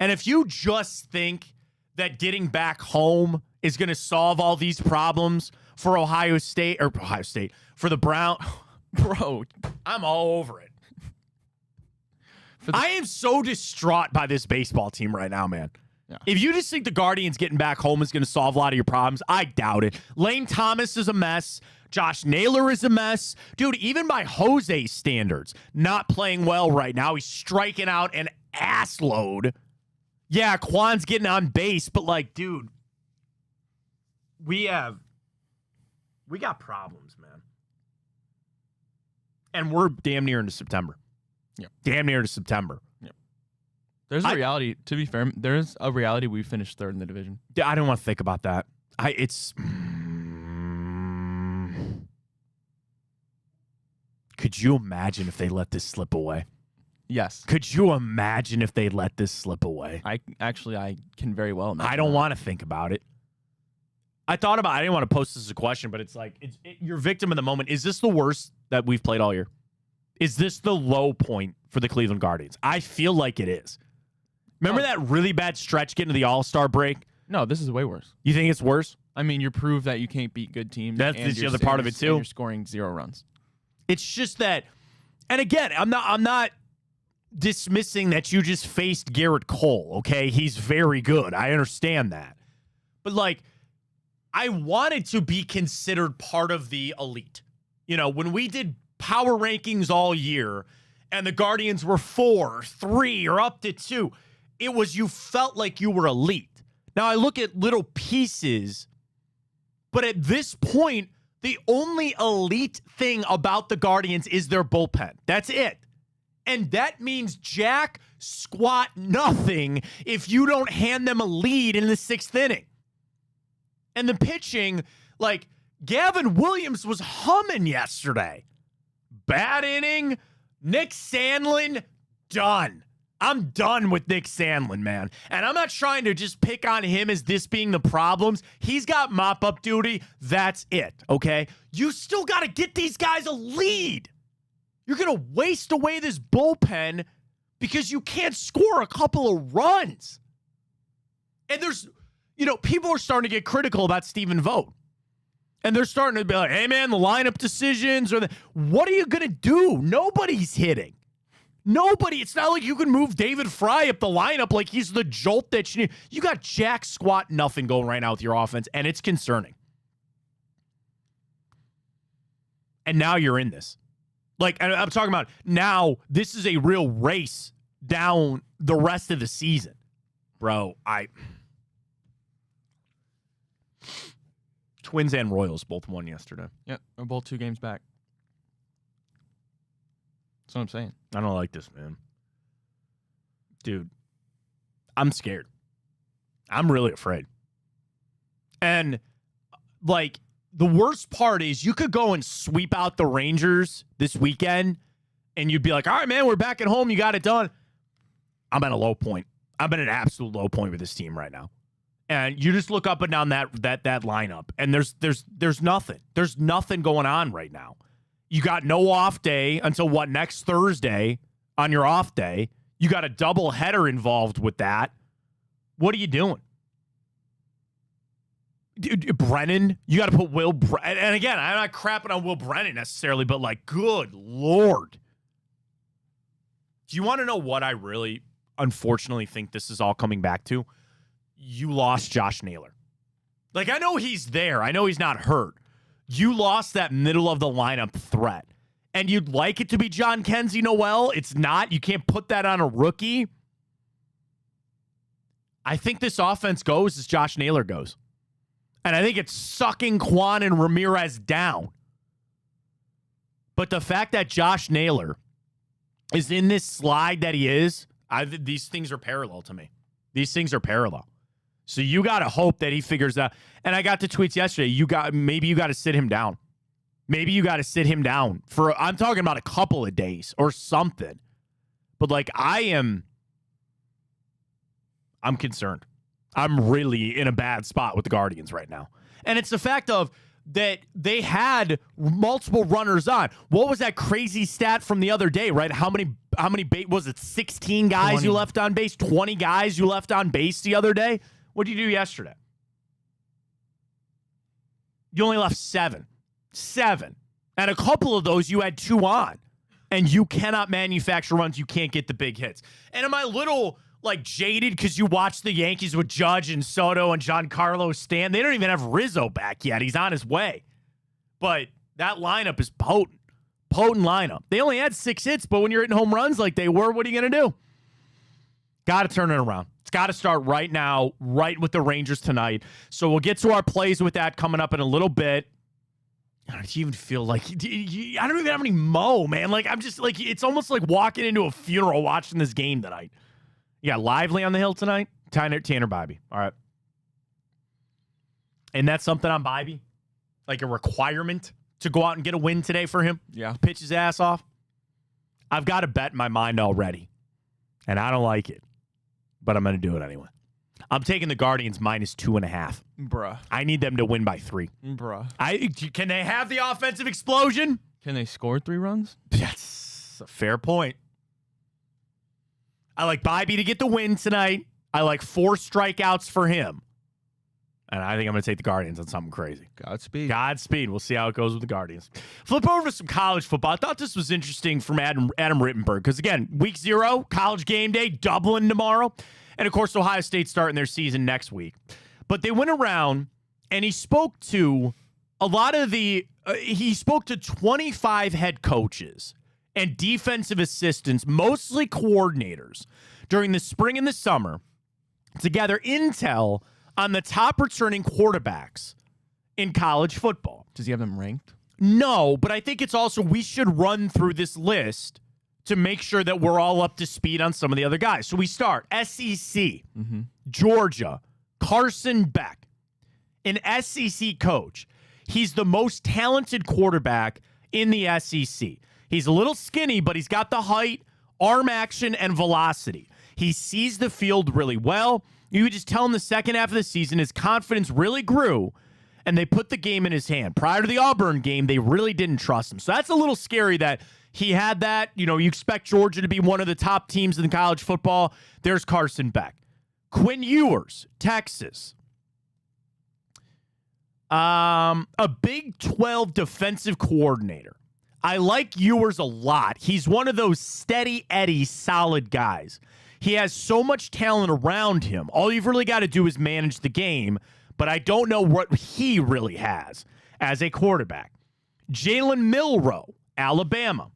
And if you just think that getting back home is going to solve all these problems for Ohio State, for the Browns, bro, I'm all over it. I am so distraught by this baseball team right now, man. Yeah. If you just think the Guardians getting back home is going to solve a lot of your problems, I doubt it. Lane Thomas is a mess. Josh Naylor is a mess. Dude, even by Jose's standards, not playing well right now. He's striking out an ass load. Yeah, Kwan's getting on base, but like, dude, we got problems, man. And we're damn near into September. Yeah. Damn near to September. There's a reality, to be fair, there's a reality we finished 3rd in the division. I don't want to think about that. Could you imagine if they let this slip away? Yes. Could you imagine if they let this slip away? I can very well imagine. I don't that. want to think about it. I didn't want to post this as a question, but it's like, you're victim of the moment. Is this the worst that we've played all year? Is this the low point for the Cleveland Guardians? I feel like it is. Remember that really bad stretch getting to the All-Star break? No, this is way worse. You think it's worse? I mean, you prove that you can't beat good teams. That's the other part of it, too. You're scoring 0 runs. It's just that, and again, I'm not dismissing that you just faced Garrett Cole, okay? He's very good. I understand that. But, like, I wanted to be considered part of the elite. You know, when we did power rankings all year and the Guardians were 4, 3, or up to 2, it was you felt like you were elite. Now, I look at little pieces, but at this point, the only elite thing about the Guardians is their bullpen. That's it. And that means jack squat nothing if you don't hand them a lead in the 6th inning. And the pitching, like, Gavin Williams was humming yesterday. Bad inning. Nick Sandlin, done. I'm done with Nick Sandlin, man. And I'm not trying to just pick on him as this being the problems. He's got mop-up duty. That's it, okay? You still got to get these guys a lead. You're going to waste away this bullpen because you can't score a couple of runs. And there's, people are starting to get critical about Stephen Vogt. And they're starting to be like, hey, man, the lineup decisions. What are you going to do? Nobody's hitting. Nobody. It's not like you can move David Fry up the lineup like he's the jolt that you need. You got jack squat nothing going right now with your offense, and it's concerning. And now you're in this. Like, I'm talking about now this is a real race down the rest of the season. Bro, Twins and Royals both won yesterday. Yeah, we're both 2 games back. That's what I'm saying. I don't like this, man. Dude, I'm scared. I'm really afraid. And, like, the worst part is you could go and sweep out the Rangers this weekend, and you'd be like, all right, man, we're back at home. You got it done. I'm at a low point. I'm at an absolute low point with this team right now. And you just look up and down that lineup, and there's nothing. There's nothing going on right now. You got no off day until next Thursday on your off day. You got a double header involved with that. What are you doing? Brennan, you got to put and again, I'm not crapping on Will Brennan necessarily, but like, good Lord. Do you want to know what I really, unfortunately, think this is all coming back to? You lost Josh Naylor. Like, I know he's there. I know he's not hurt. You lost that middle of the lineup threat. And you'd like it to be John Kenzie Noel. It's not. You can't put that on a rookie. I think this offense goes as Josh Naylor goes. And I think it's sucking Quan and Ramirez down. But the fact that Josh Naylor is in this slide that he is, these things are parallel to me. These things are parallel. So you got to hope that he figures out. And I got the tweets yesterday. Maybe you got to sit him down. Maybe you got to sit him down for, I'm talking about a couple of days or something. But like, I'm concerned. I'm really in a bad spot with the Guardians right now. And it's the fact of that they had multiple runners on. What was that crazy stat from the other day, right? How many was it 16 guys 20. you left on base? 20 guys you left on base the other day? What did you do yesterday? You only left 7. 7. And a couple of those you had 2 on. And you cannot manufacture runs. You can't get the big hits. And am I a little like jaded because you watched the Yankees with Judge and Soto and Giancarlo Stanton? They don't even have Rizzo back yet. He's on his way. But that lineup is potent. Potent lineup. They only had 6 hits, but when you're hitting home runs like they were, what are you going to do? Got to turn it around. It's got to start right now, right with the Rangers tonight. So we'll get to our plays with that coming up in a little bit. I don't even feel like I don't even have any mo, man. Like, I'm just like, it's almost like walking into a funeral watching this game tonight. You got Lively on the hill tonight. Tanner Bybee. All right. And that's something on Bybee? Like a requirement to go out and get a win today for him? Yeah. Pitch his ass off? I've got a bet in my mind already. And I don't like it. But I'm going to do it anyway. I'm taking the Guardians -2.5. Bruh. I need them to win by 3. Bruh. Can they have the offensive explosion? Can they score 3 runs? That's a fair point. I like Bybee to get the win tonight. I like 4 strikeouts for him. And I think I'm going to take the Guardians on something crazy. Godspeed. We'll see how it goes with the Guardians. Flip over to some college football. I thought this was interesting from Adam Rittenberg. Because, again, week 0, college game day, Dublin tomorrow. And, of course, Ohio State starting their season next week. But they went around, and he spoke to a lot of he spoke to 25 head coaches and defensive assistants, mostly coordinators, during the spring and the summer to gather intel on the top returning quarterbacks in college football. Does he have them ranked? No, but I think it's also we should run through this list to make sure that we're all up to speed on some of the other guys. So we start SEC, Georgia, Carson Beck, an SEC coach. He's the most talented quarterback in the SEC. He's a little skinny, but he's got the height, arm action, and velocity. He sees the field really well. You could just tell in the second half of the season, his confidence really grew, and they put the game in his hand. Prior to the Auburn game, they really didn't trust him. So that's a little scary that he had that. You know, you expect Georgia to be one of the top teams in college football. There's Carson Beck. Quinn Ewers, Texas. A Big 12 defensive coordinator. I like Ewers a lot. He's one of those steady Eddie solid guys. He has so much talent around him. All you've really got to do is manage the game, but I don't know what he really has as a quarterback. Jalen Milroe, Alabama.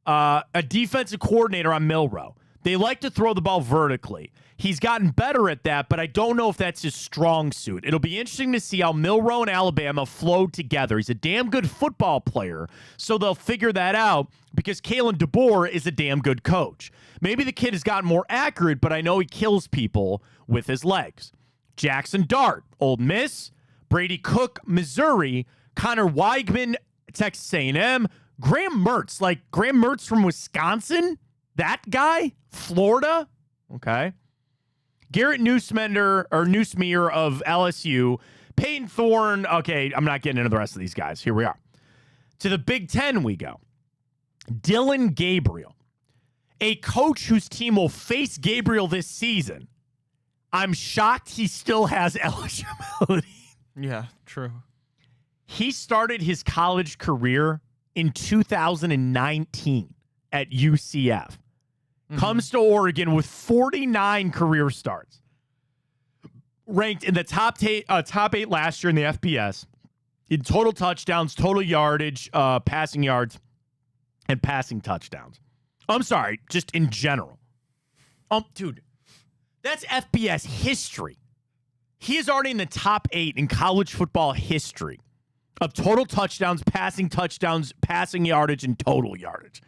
A defensive coordinator on Milroe. They like to throw the ball vertically. He's gotten better at that, but I don't know if that's his strong suit. It'll be interesting to see how Milroe and Alabama flow together. He's a damn good football player, so they'll figure that out because Kalen DeBoer is a damn good coach. Maybe the kid has gotten more accurate, but I know he kills people with his legs. Jackson Dart, Ole Miss. Brady Cook, Missouri. Connor Weigman, Texas A&M. Graham Mertz from Wisconsin? That guy? Florida? Okay. Garrett Nussmeier of LSU. Peyton Thorne. Okay, I'm not getting into the rest of these guys. Here we are. To the Big Ten we go. Dylan Gabriel. A coach whose team will face Gabriel this season. I'm shocked he still has eligibility. Yeah, true. He started his college career in 2019 at UCF. Comes to Oregon with 49 career starts. Ranked in the top eight last year in the FBS. In total touchdowns, total yardage, passing yards, and passing touchdowns. I'm sorry, just in general. Dude, that's FBS history. He is already in the top 8 in college football history of total touchdowns, passing yardage, and total yardage.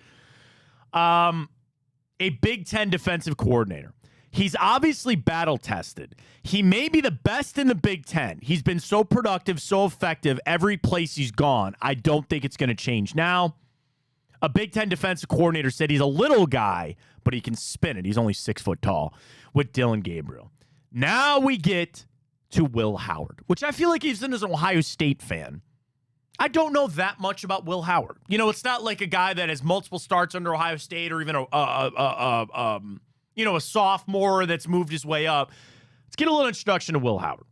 A Big Ten defensive coordinator. He's obviously battle-tested. He may be the best in the Big Ten. He's been so productive, so effective every place he's gone. I don't think it's going to change now. A Big Ten defensive coordinator said he's a little guy, but he can spin it. He's only 6 foot tall with Dylan Gabriel. Now we get to Will Howard, which I feel like he's in as an Ohio State fan. I don't know that much about Will Howard. You know, it's not like a guy that has multiple starts under Ohio State or even a sophomore that's moved his way up. Let's get a little introduction to Will Howard.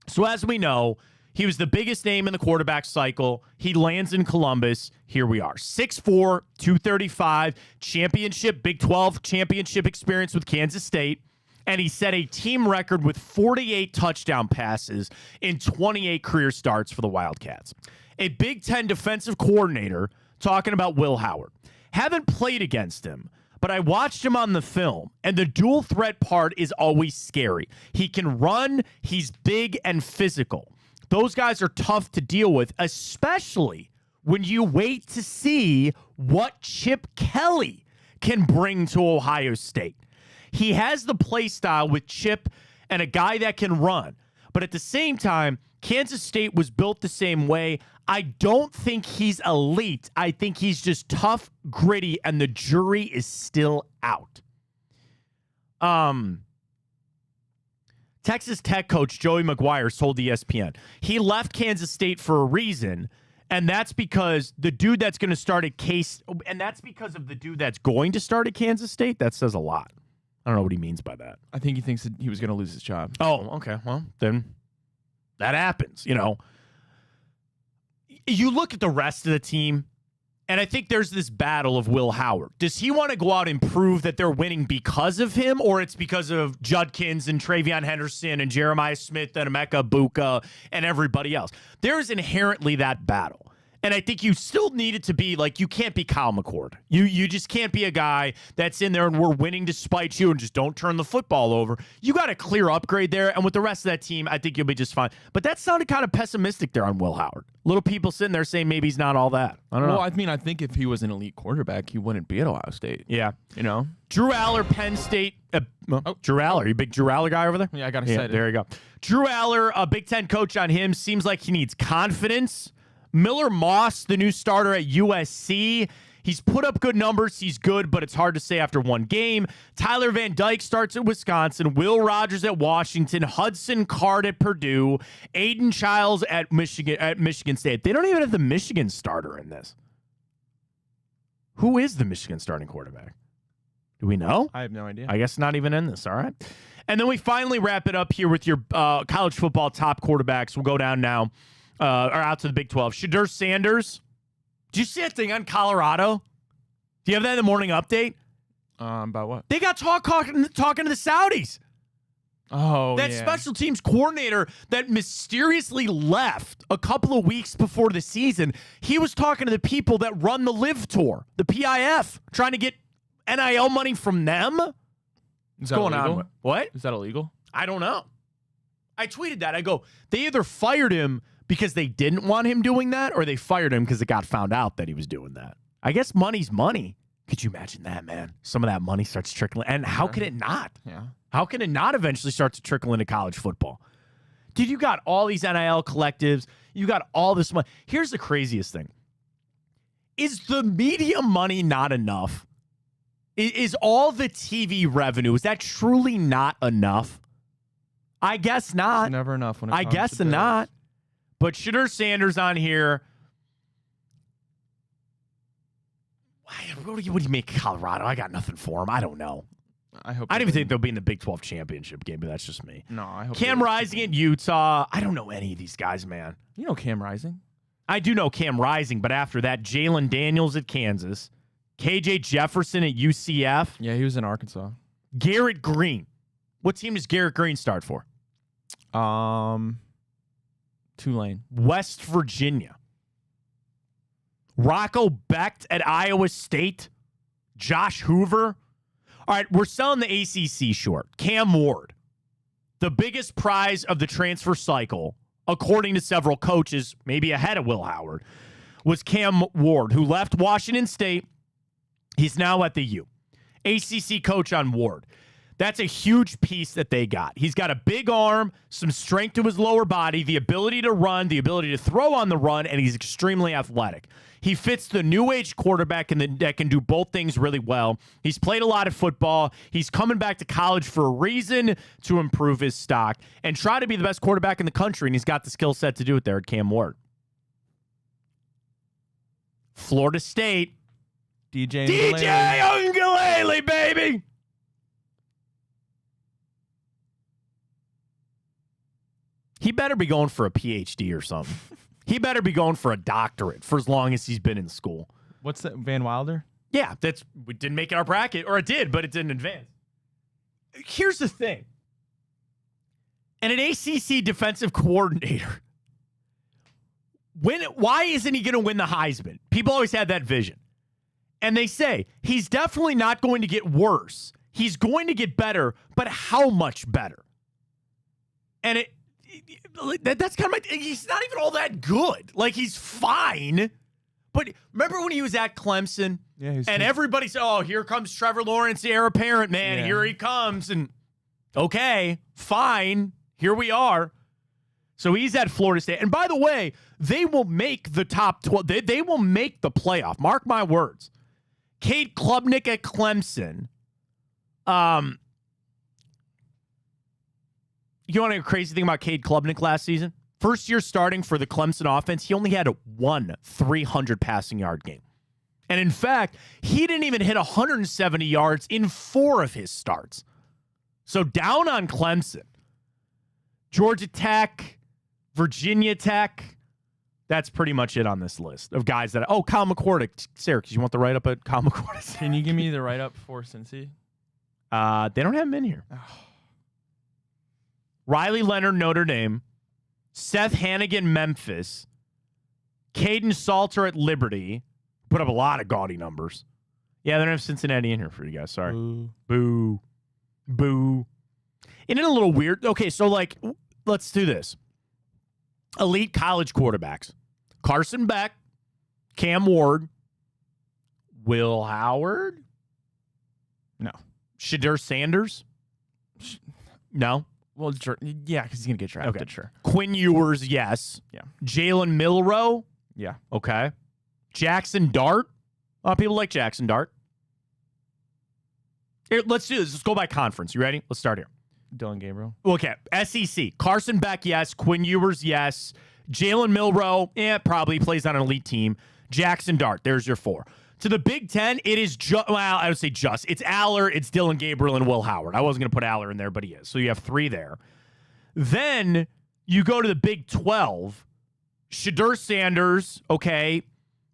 So as we know, he was the biggest name in the quarterback cycle. He lands in Columbus. Here we are. 6'4", 235, championship, Big 12 championship experience with Kansas State. And he set a team record with 48 touchdown passes in 28 career starts for the Wildcats. A Big Ten defensive coordinator talking about Will Howard. Haven't played against him, but I watched him on the film, and the dual threat part is always scary. He can run, he's big and physical. Those guys are tough to deal with, especially when you wait to see what Chip Kelly can bring to Ohio State. He has the play style with Chip and a guy that can run. But at the same time, Kansas State was built the same way. I don't think he's elite. I think he's just tough, gritty, and the jury is still out. Texas Tech coach Joey McGuire told ESPN he left Kansas State for a reason, and that's because the dude that's going to start at Kansas State. That says a lot. I don't know what he means by that. I think he thinks that he was going to lose his job. Oh, okay. Well, then that happens, you know. You look at the rest of the team, and I think there's this battle of Will Howard. Does he want to go out and prove that they're winning because of him, or it's because of Judkins and Travion Henderson and Jeremiah Smith and Emeka Buka and everybody else? There's inherently that battle. And I think you still need it to be like, you can't be Kyle McCord. You just can't be a guy that's in there and we're winning despite you and just don't turn the football over. You got a clear upgrade there. And with the rest of that team, I think you'll be just fine. But that sounded kind of pessimistic there on Will Howard. Little people sitting there saying maybe he's not all that. I don't know. Well, I mean, I think if he was an elite quarterback, he wouldn't be at Ohio State. Yeah. You know? Drew Aller, Penn State. Drew Aller. You a big Drew Aller guy over there? Yeah, I got excited. There you go. Drew Aller, a Big Ten coach on him. Seems like he needs confidence. Miller Moss, the new starter at USC. He's put up good numbers. He's good, but it's hard to say after one game. Tyler Van Dyke starts at Wisconsin. Will Rogers at Washington. Hudson Card at Purdue. Aiden Childs at Michigan State. They don't even have the Michigan starter in this. Who is the Michigan starting quarterback? Do we know? I have no idea. I guess not even in this. All right. And then we finally wrap it up here with your college football top quarterbacks. We'll go down now. Or out to the Big 12. Shedeur Sanders. Did you see that thing on Colorado? Do you have that in the morning update? About what? They got talking to the Saudis. Oh, that yeah. special teams coordinator that mysteriously left a couple of weeks before the season. He was talking to the people that run the Live Tour, the PIF, trying to get NIL money from them. Is that going illegal? On? What? Is that illegal? I don't know. I tweeted that. I go, they either fired him because they didn't want him doing that, or they fired him because it got found out that he was doing that. I guess money's money. Could you imagine that, man? Some of that money starts trickling. And how can it not? Yeah. How can it not eventually start to trickle into college football? Dude, you got all these NIL collectives. You got all this money. Here's the craziest thing. Is the media money not enough? Is all the TV revenue, is that truly not enough? I guess not. It's never enough when it I comes guess to bills. not. But Shedeur Sanders on here. What do you make of Colorado? I got nothing for him. I don't know. I hope. I don't they even think win. they'll be in the Big 12 championship game, but that's just me. No, I hope. Cam they- Rising at Utah. I don't know any of these guys, man. You know Cam Rising. I do know Cam Rising, but after that, Jalen Daniels at Kansas, KJ Jefferson at UCF, Yeah, he was in Arkansas. Garrett Green. What team does Garrett Green start for? Tulane. West Virginia. Rocco Becht at Iowa State. Josh Hoover. All right, we're selling the ACC short. Cam Ward, the biggest prize of the transfer cycle, according to several coaches, maybe ahead of Will Howard, was Cam Ward, who left Washington State. He's now at the U. ACC coach on Ward. That's a huge piece that they got. He's got a big arm, some strength to his lower body, the ability to run, the ability to throw on the run, and he's extremely athletic. He fits the new age quarterback that can do both things really well. He's played a lot of football. He's coming back to college for a reason, to improve his stock and try to be the best quarterback in the country, and he's got the skill set to do it there at Cam Ward. Florida State. DJ Uiagalelei, baby. He better be going for a PhD or something. He better be going for a doctorate for as long as he's been in school. What's that? Van Wilder? Yeah, we didn't make it our bracket, or it did, but it didn't advance. Here's the thing. And an ACC defensive coordinator, why isn't he going to win the Heisman? People always had that vision. And they say, he's definitely not going to get worse. He's going to get better, but how much better? And that's kind of he's not even all that good. Like, he's fine. But remember when he was at Clemson? Yeah. And everybody said, oh, here comes Trevor Lawrence, the heir apparent, man. Yeah. Here he comes. And okay, fine. Here we are. So he's at Florida State. And by the way, they will make the top 12. They will make the playoff. Mark my words. Cade Klubnik at Clemson. You want to know a crazy thing about Cade Klubnik last season? First year starting for the Clemson offense, he only had one 300 passing yard game. And in fact, he didn't even hit 170 yards in 4 of his starts. So down on Clemson. Georgia Tech, Virginia Tech. That's pretty much it on this list of guys that... Oh, Kyle McCord. Sarah, you want the write-up at Kyle McCord? Can you give me the write-up for Cincy? They don't have him in here. Riley Leonard, Notre Dame. Seth Hannigan, Memphis. Caden Salter at Liberty. Put up a lot of gaudy numbers. Yeah, they don't have Cincinnati in here for you guys. Sorry. Ooh. Boo. Boo. Isn't it a little weird? Okay, so, let's do this. Elite college quarterbacks. Carson Beck. Cam Ward. Will Howard. No. Shadur Sanders. No. Well, yeah, because he's going to get drafted, Okay. sure. Quinn Ewers, yes. Yeah. Jalen Milroe. Yeah. Okay. Jackson Dart. A lot of people like Jackson Dart. Here, let's do this. Let's go by conference. You ready? Let's start here. Dylan Gabriel. Okay. SEC. Carson Beck, yes. Quinn Ewers, yes. Jalen Milroe, probably plays on an elite team. Jackson Dart, there's your 4. To the Big Ten, it is I would say it's Aller, it's Dylan Gabriel, and Will Howard. I wasn't going to put Aller in there, but he is. So you have 3 there. Then you go to the Big 12. Shadur Sanders, okay.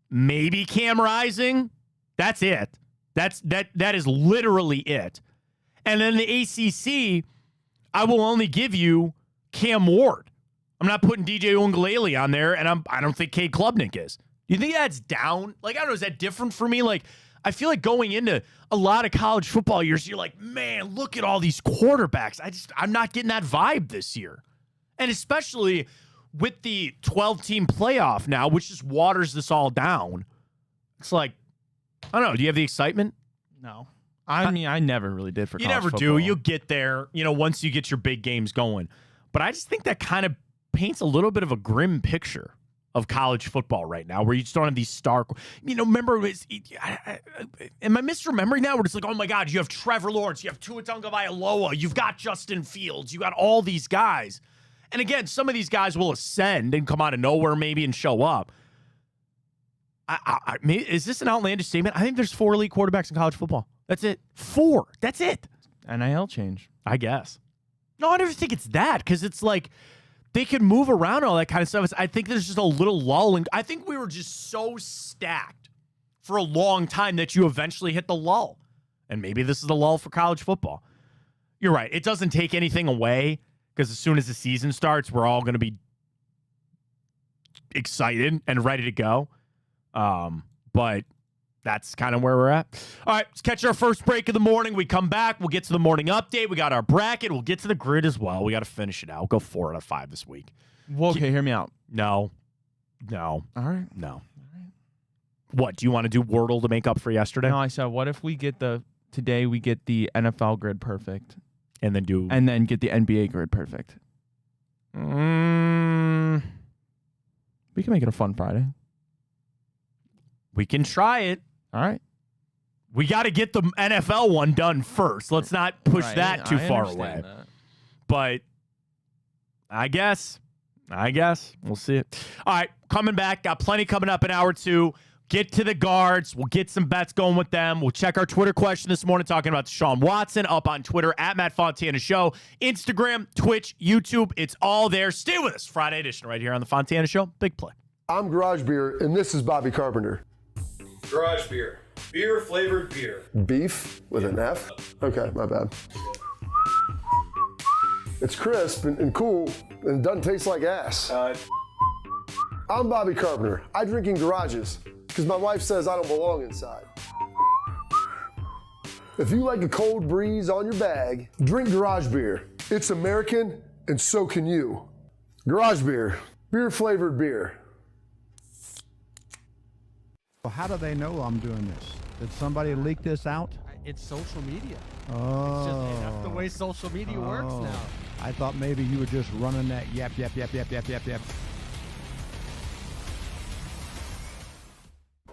Maybe Cam Rising. That's it. That is literally it. And then the ACC, I will only give you Cam Ward. I'm not putting DJ Uiagalelei on there, and I don't think Cade Klubnik is. Do you think that's down? I don't know, is that different for me? I feel like going into a lot of college football years, you're like, man, look at all these quarterbacks. I'm not getting that vibe this year. And especially with the 12-team playoff now, which just waters this all down. It's like, I don't know, do you have the excitement? No. I mean, I never really did for You college never football. do. You get there, once you get your big games going. But I just think that kind of paints a little bit of a grim picture of college football right now, where you just don't have these star... remember, am I misremembering now? Where it's like, oh my God, you have Trevor Lawrence, you have Tua Tagovailoa, you've got Justin Fields, you got all these guys. And again, some of these guys will ascend and come out of nowhere maybe and show up. Is this an outlandish statement? I think there's 4 elite quarterbacks in college football. That's it. 4. That's it. NIL change. I guess. No, I never think it's that because it's like they can move around all that kind of stuff. I think there's just a little lull. I think we were just so stacked for a long time that you eventually hit the lull. And maybe this is the lull for college football. You're right. It doesn't take anything away because as soon as the season starts, we're all going to be excited and ready to go. But that's kind of where we're at. All right, let's catch our first break of the morning. We come back. We'll get to the morning update. We got our bracket. We'll get to the grid as well. We got to finish it out. We'll go 4 out of 5 this week. Well, okay, hear me out. No. All right. No. All right. What, do you want to do Wordle to make up for yesterday? No, I said, what if we get today we get the NFL grid perfect. And then get the NBA grid perfect. We can make it a fun Friday. We can try it. All right. We got to get the NFL one done first. Let's not push that too far away. That. But I guess we'll see it. All right, coming back. Got plenty coming up in hour 2. Get to the guards. We'll get some bets going with them. We'll check our Twitter question this morning talking about Deshaun Watson up on Twitter at Matt Fontana Show, Instagram, Twitch, YouTube. It's all there. Stay with us. Friday edition right here on the Fontana Show. Big play. I'm Garage Beer, and this is Bobby Carpenter. Garage Beer. Beer-flavored beer. Beef with an F? Okay, my bad. It's crisp and cool, and it doesn't taste like ass. I'm Bobby Carpenter. I drink in garages because my wife says I don't belong inside. If you like a cold breeze on your bag, drink Garage Beer. It's American, and so can you. Garage Beer. Beer-flavored beer. Well, how do they know I'm doing this? Did somebody leak this out? It's social media. Oh. It's just, that's the way social media works now. I thought maybe you were just running that yap.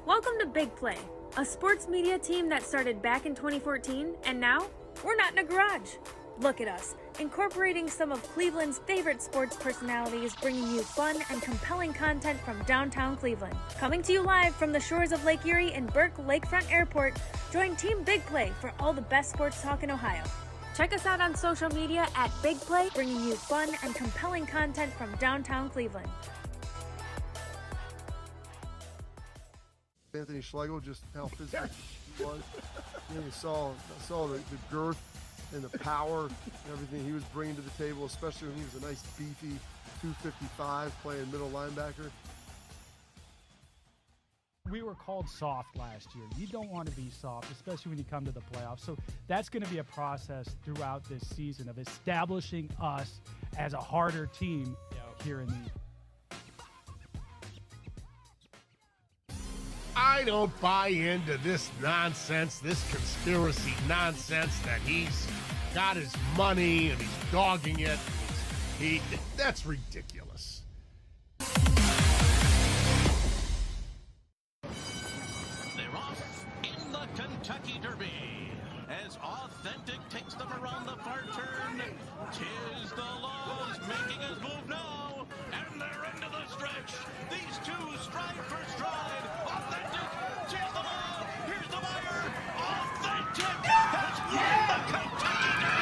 Welcome to Big Play, a sports media team that started back in 2014, and now we're not in a garage. Look at us, incorporating some of Cleveland's favorite sports personalities, bringing you fun and compelling content from downtown Cleveland. Coming to you live from the shores of Lake Erie and Burke Lakefront Airport, join Team Big Play for all the best sports talk in Ohio. Check us out on social media at Big Play, bringing you fun and compelling content from downtown Cleveland. Anthony Schlegel, just how physical he was. You saw the girth and the power and everything he was bringing to the table, especially when he was a nice beefy 255 playing middle linebacker. We were called soft last year. You don't want to be soft, especially when you come to the playoffs. So that's going to be a process throughout this season of establishing us as a harder team here in the I don't buy into this nonsense, this conspiracy nonsense that he's got his money and he's dogging it. That's ridiculous. They're off in the Kentucky Derby as Authentic takes them around the far turn. Tis the Laws making his move now, and they're into the stretch. These two stride for stride. Authentic, tis the Law. Here's the wire. Authentic has won the Kentucky Derby.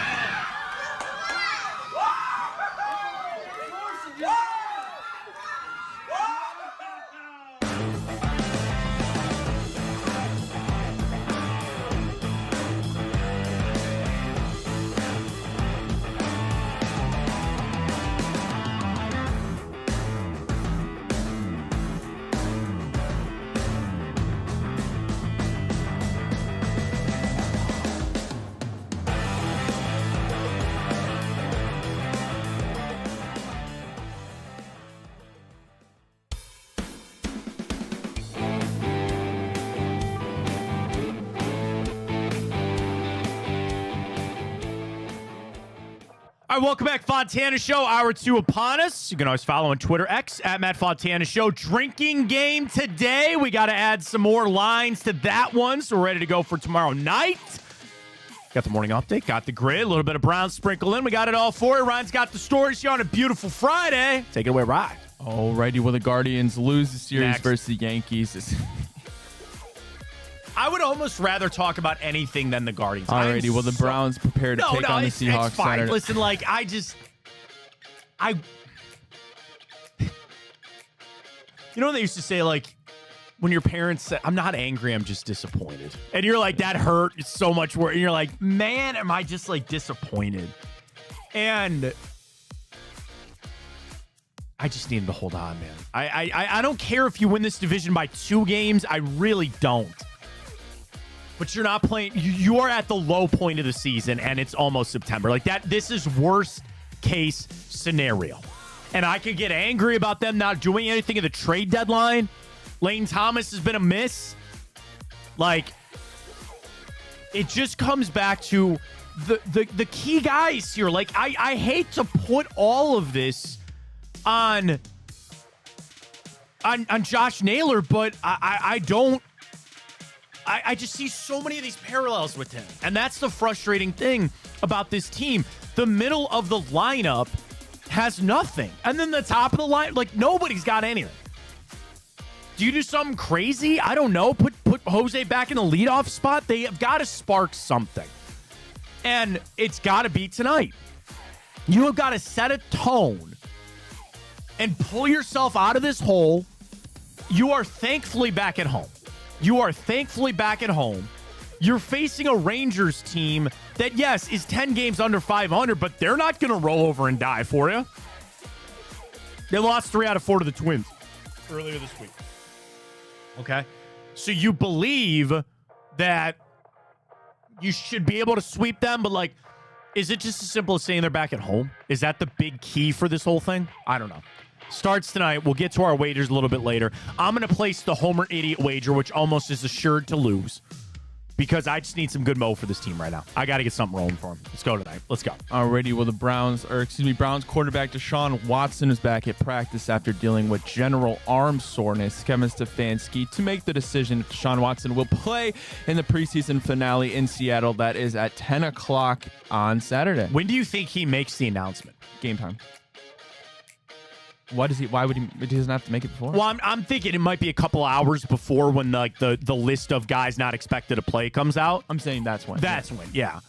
All right, welcome back, Fontana Show. Hour 2 upon us. You can always follow on Twitter, X, at Matt Fontana Show. Drinking game today. We got to add some more lines to that one, so we're ready to go for tomorrow night. Got the morning update, got the grid, a little bit of Brown sprinkle in. We got it all for you. Ryan's got the stories here on a beautiful Friday. Take it away, Ryan. Alrighty, will the Guardians lose the series Next. versus the Yankees? I would almost rather talk about anything than the Guardians. Alrighty, well, the Browns prepare to take on the Seahawks. It's fine. Saturday. Listen, like, you know, they used to say, like, when your parents say, I'm not angry, I'm just disappointed. And you're like, that hurt. It's so much worse. And you're like, man, am I just, like, disappointed? And I just need him to hold on, man. I don't care if you win this division by 2 games. I really don't. But you're not playing. You are at the low point of the season, and it's almost September. Like that. This is worst case scenario. And I could get angry about them not doing anything at the trade deadline. Lane Thomas has been a miss. Like, it just comes back to the key guys here. Like, I hate to put all of this on Josh Naylor, but I don't. I just see so many of these parallels with him. And that's the frustrating thing about this team. The middle of the lineup has nothing. And then the top of the line, like, nobody's got anything. Do you do something crazy? I don't know. Put Jose back in the leadoff spot. They have got to spark something. And it's got to be tonight. You have got to set a tone and pull yourself out of this hole. You are thankfully back at home. You're facing a Rangers team that, yes, is 10 games under 500, but they're not going to roll over and die for you. They lost 3 out of 4 to the Twins earlier this week. Okay? So you believe that you should be able to sweep them, but, like, is it just as simple as saying they're back at home? Is that the big key for this whole thing? I don't know. Starts tonight. We'll get to our wagers a little bit later. I'm going to place the Homer Idiot wager, which almost is assured to lose, because I just need some good mo for this team right now. I got to get something rolling for them. Let's go tonight. Let's go. Alrighty, well, Browns quarterback Deshaun Watson is back at practice after dealing with general arm soreness. Kevin Stefanski to make the decision if Deshaun Watson will play in the preseason finale in Seattle. That is at 10 o'clock on Saturday. When do you think he makes the announcement? Game time. Why would he doesn't have to make it before? Well, I'm thinking it might be a couple hours before when the list of guys not expected to play comes out. I'm saying that's when. Yeah.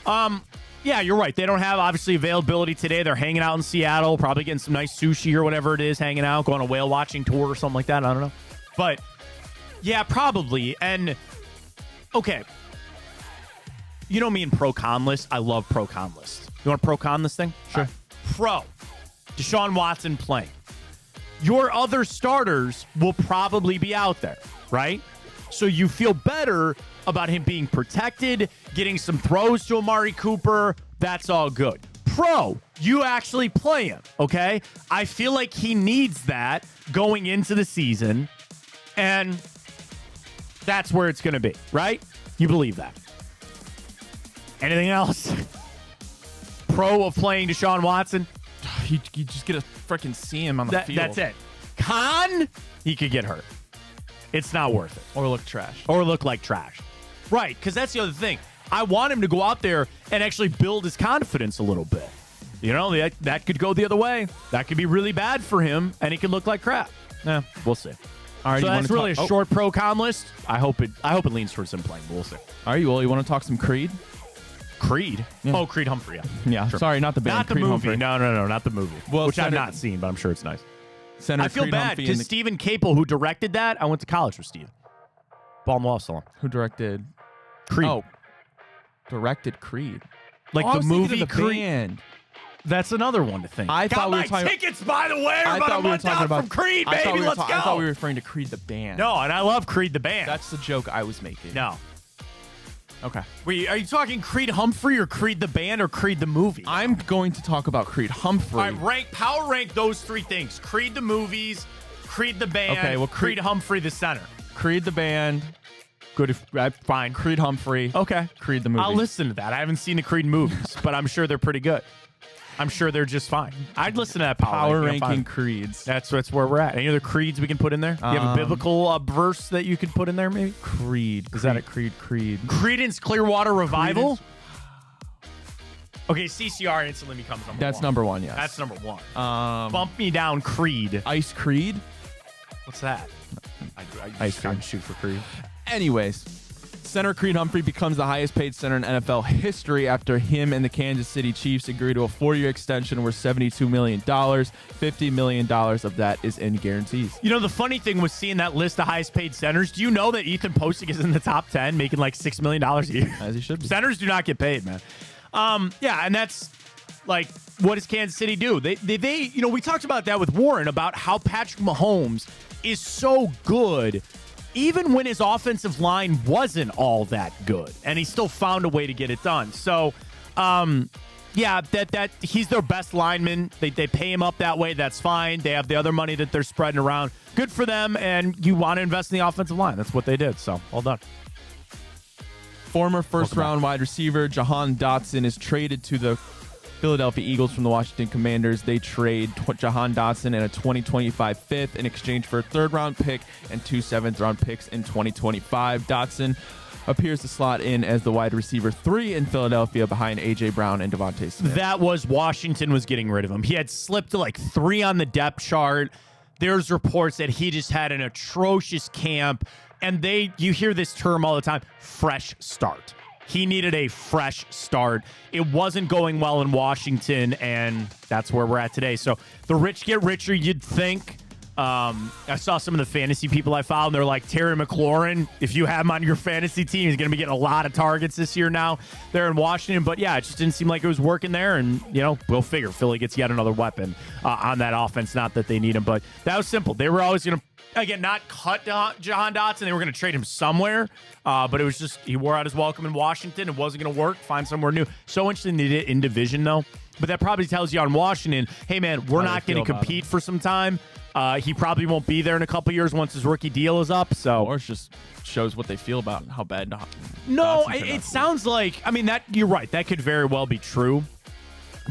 Yeah, you're right. They don't have, obviously, availability today. They're hanging out in Seattle, probably getting some nice sushi or whatever it is, hanging out, going on a whale watching tour or something like that. I don't know. But, yeah, probably. And, okay. You know me in pro-con list. I love pro-con list. You want a pro-con this thing? Sure. Pro. Deshaun Watson playing. Your other starters will probably be out there, right? So you feel better about him being protected, getting some throws to Amari Cooper. That's all good. Pro, you actually play him, okay? I feel like he needs that going into the season, and that's where it's going to be, right? You believe that. Anything else? Pro of playing Deshaun Watson? You just get to freaking see him on the field. That's it. Con, he could get hurt. It's not worth it. Or look trash. Or look like trash. Right, because that's the other thing. I want him to go out there and actually build his confidence a little bit. You know, that could go the other way. That could be really bad for him, and he could look like crap. Yeah, we'll see. All right, so that's really a short pro-con list. I hope it leans towards him playing. We'll see. All right, well, you want to talk some Creed? Creed? Yeah. Oh, Creed Humphrey, yeah. Yeah, sure. Sorry, not the band. Not the Creed movie. Humphrey. No, not the movie. Well, which I've not seen, but I'm sure it's nice. Senator I feel Creed bad Humphrey because Stephen Capel, who directed that, I went to college with Steve. Baltimore Salon. Who directed Creed? Oh, directed Creed. Like the movie Creed. Band. That's another one to think. I thought we were talking. Tickets, by the way, are about a month out from Creed, baby. Let's go. I thought we were referring to Creed the band. No, and I love Creed the band. That's the joke I was making. No. Okay. Wait, are you talking Creed Humphrey or Creed the band or Creed the movie? I'm going to talk about Creed Humphrey. All right, power rank those three things: Creed the movies, Creed the band. Okay, well, Creed Humphrey the center. Creed the band. Good, fine. Creed Humphrey. Okay. Creed the movie. I'll listen to that. I haven't seen the Creed movies, but I'm sure they're pretty good. I'm sure they're just fine. I'd listen to that power ranking Creeds. That's where we're at. Any other Creeds we can put in there? You have a biblical verse that you could put in there, maybe? Creed. Is that a Creed? Creedence Clearwater Revival? Okay, CCR instantly becomes number one. That's number one, yes. That's number one. Bump Me Down Creed. Ice Creed? What's that? Ice Creed. Shoot for Creed. Anyways, Center Creed Humphrey becomes the highest paid center in NFL history after him and the Kansas City Chiefs agree to a 4-year extension worth $72 million. $50 million of that is in guarantees. You know, the funny thing was seeing that list of highest paid centers. Do you know that Ethan Postic is in the top 10, making like $6 million a year? As he should be. Centers do not get paid, man. Yeah, and that's like, what does Kansas City do? They you know, we talked about that with Warren about how Patrick Mahomes is so good even when his offensive line wasn't all that good, and he still found a way to get it done. So, yeah, that he's their best lineman. They pay him up that way. That's fine. They have the other money that they're spreading around. Good for them, and you want to invest in the offensive line. That's what they did, so well done. Former first-round wide receiver Jahan Dotson is traded to the Philadelphia Eagles from the Washington Commanders. They trade Jahan Dotson and a 2025 fifth in exchange for a third-round pick and 2 seventh-round picks in 2025. Dotson appears to slot in as the wide receiver 3 in Philadelphia behind A.J. Brown and Devontae Smith. That was Washington was getting rid of him. He had slipped to like 3 on the depth chart. There's reports that he just had an atrocious camp, and you hear this term all the time, fresh start. He needed a fresh start. It wasn't going well in Washington, and that's where we're at today. So the rich get richer, you'd think. I saw some of the fantasy people I followed, and they're like, Terry McLaurin, if you have him on your fantasy team, he's going to be getting a lot of targets this year now. They're in Washington. But, yeah, it just didn't seem like it was working there. And, you know, we'll figure Philly gets yet another weapon on that offense. Not that they need him, but that was simple. They were always going to, again, not cut Jahan Dotson. They were going to trade him somewhere. But it was just he wore out his welcome in Washington. It wasn't going to work. Find somewhere new. So interesting they did it in division, though. But that probably tells you on Washington, hey, man, we're not going to compete for some time. He probably won't be there in a couple years once his rookie deal is up. So, or it just shows what they feel about how bad. No, it sounds like. I mean, that you're right. That could very well be true.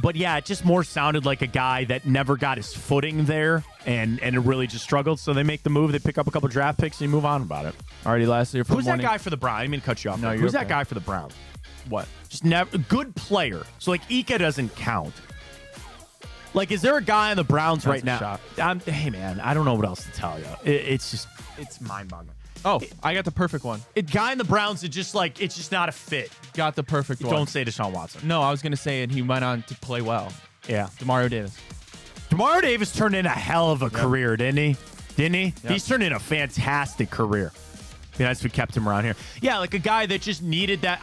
But yeah, it just more sounded like a guy that never got his footing there, and it really just struggled. So they make the move. They pick up a couple draft picks and you move on about it. Alrighty, lastly, who's that guy for the Browns? I mean, to cut you off. No, who's that guy for the Browns? What? Just never good player. So like Ika doesn't count. Like, is there a guy on the Browns right now? Hey, man, I don't know what else to tell you. It's mind-boggling. Oh, I got the perfect one. Guy in the Browns, it's just not a fit. Got the perfect one. Don't say Deshaun Watson. No, I was going to say it. He went on to play well. Yeah. Demario Davis. Demario Davis turned in a hell of a career, didn't he? Yep. He's turned in a fantastic career. Be nice if we kept him around here. Yeah, like a guy that just needed that.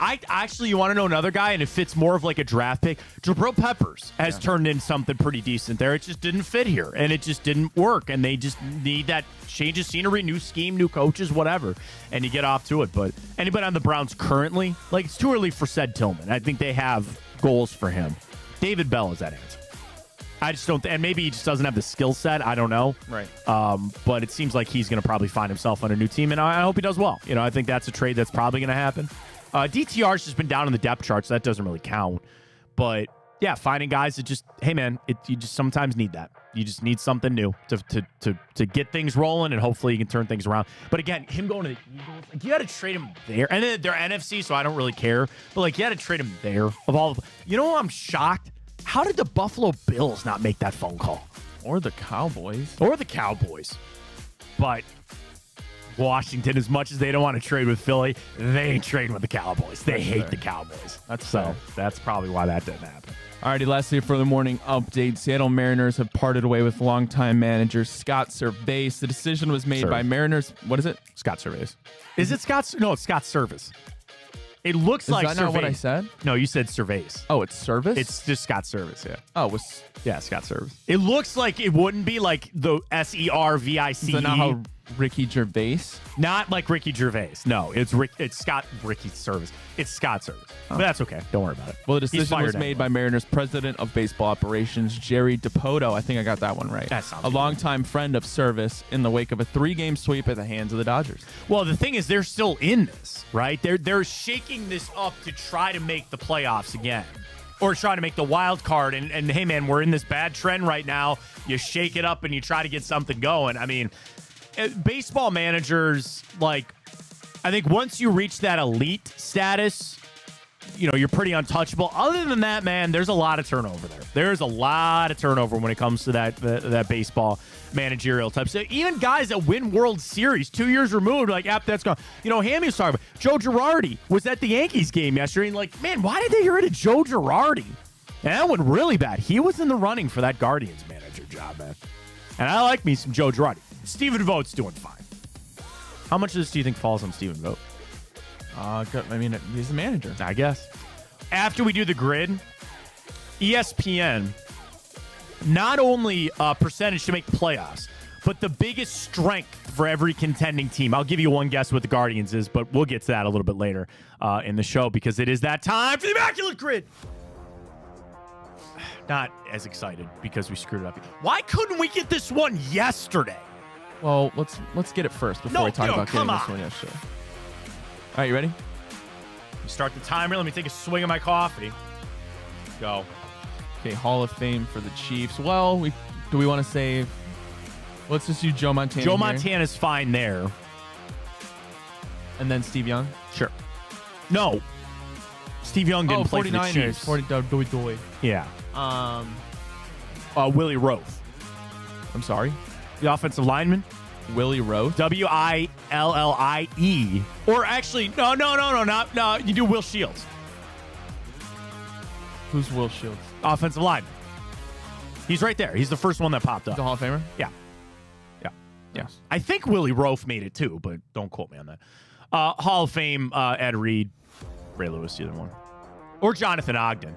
You want to know another guy, and it fits more of like a draft pick. Jabril Peppers has turned in something pretty decent there. It just didn't fit here, and it just didn't work. And they just need that change of scenery, new scheme, new coaches, whatever. And you get off to it. But anybody on the Browns currently, like it's too early for Ced Tillman. I think they have goals for him. David Bell is that answer. I just don't, and maybe he just doesn't have the skill set. I don't know. Right. But it seems like he's going to probably find himself on a new team, and I hope he does well. You know, I think that's a trade that's probably going to happen. DTR's just been down in the depth chart, so that doesn't really count. But yeah, finding guys that just, hey man, you just sometimes need that. You just need something new to get things rolling, and hopefully you can turn things around. But again, him going to the Eagles, like you got to trade him there, and they're NFC, so I don't really care. But like you got to trade him there. You know, I'm shocked. How did the Buffalo Bills not make that phone call? Or the Cowboys. But Washington, as much as they don't want to trade with Philly, they ain't trading with the Cowboys. They hate the Cowboys. That's probably why that didn't happen. Alrighty, lastly for the morning update, Seattle Mariners have parted away with longtime manager Scott Servais. The decision was made by Mariners. What is it? Scott Servais. Is it Scott? No, it's Scott Service. It looks like Is that not what I said? No, you said Servais. Oh, it's Service? It's just Scott Service, yeah. Oh, Scott Service. It looks like it wouldn't be like the Service. Is that not how Ricky Gervais? Not like Ricky Gervais. No, it's Ricky Service. It's Scott Service. But that's okay. Don't worry about it. Well, the decision was made by Mariners president of baseball operations, Jerry DiPoto. I think I got that one right. That sounds a longtime friend of Service in the wake of a 3-game sweep at the hands of the Dodgers. Well, the thing is, they're still in this, right? They're shaking this up to try to make the playoffs again. Or trying to make the wild card. And hey, man, we're in this bad trend right now. You shake it up and you try to get something going. I mean, baseball managers, like, I think once you reach that elite status, you're pretty untouchable. Other than that, man, there's a lot of turnover there. There's a lot of turnover when it comes to that baseball managerial type. So even guys that win World Series 2 years removed, like, that's gone. Hammy was talking about Joe Girardi was at the Yankees game yesterday, and like, man, why did they get rid of Joe Girardi? And that went really bad. He was in the running for that Guardians manager job, man. And I like me some Joe Girardi. Stephen Vogt's doing fine. How much of this do you think falls on Stephen Vogt? I mean, he's the manager, I guess. After we do the grid, ESPN, not only percentage to make the playoffs, but the biggest strength for every contending team. I'll give you one guess what the Guardians is, but we'll get to that a little bit later in the show because it is that time for the Immaculate Grid. Not as excited because we screwed it up. Why couldn't we get this one yesterday? Well, let's get it first before we talk about getting this one yesterday. All right, you ready? Start the timer. Let me take a swing of my coffee. Go. Okay, Hall of Fame for the Chiefs. Well, do we want to save? Let's just do Joe Montana. Joe Montana's fine there. And then Steve Young? Sure. No. Steve Young didn't play for the Chiefs. 49ers. Yeah. Willie Roaf. I'm sorry? The offensive lineman. Willie Roaf? Willie. Or actually, no. You do Will Shields. Who's Will Shields? Offensive lineman. He's right there. He's the first one that popped up. The Hall of Famer? Yeah. Yes. I think Willie Roaf made it too, but don't quote me on that. Hall of Fame, Ed Reed, Ray Lewis, the other one. Or Jonathan Ogden.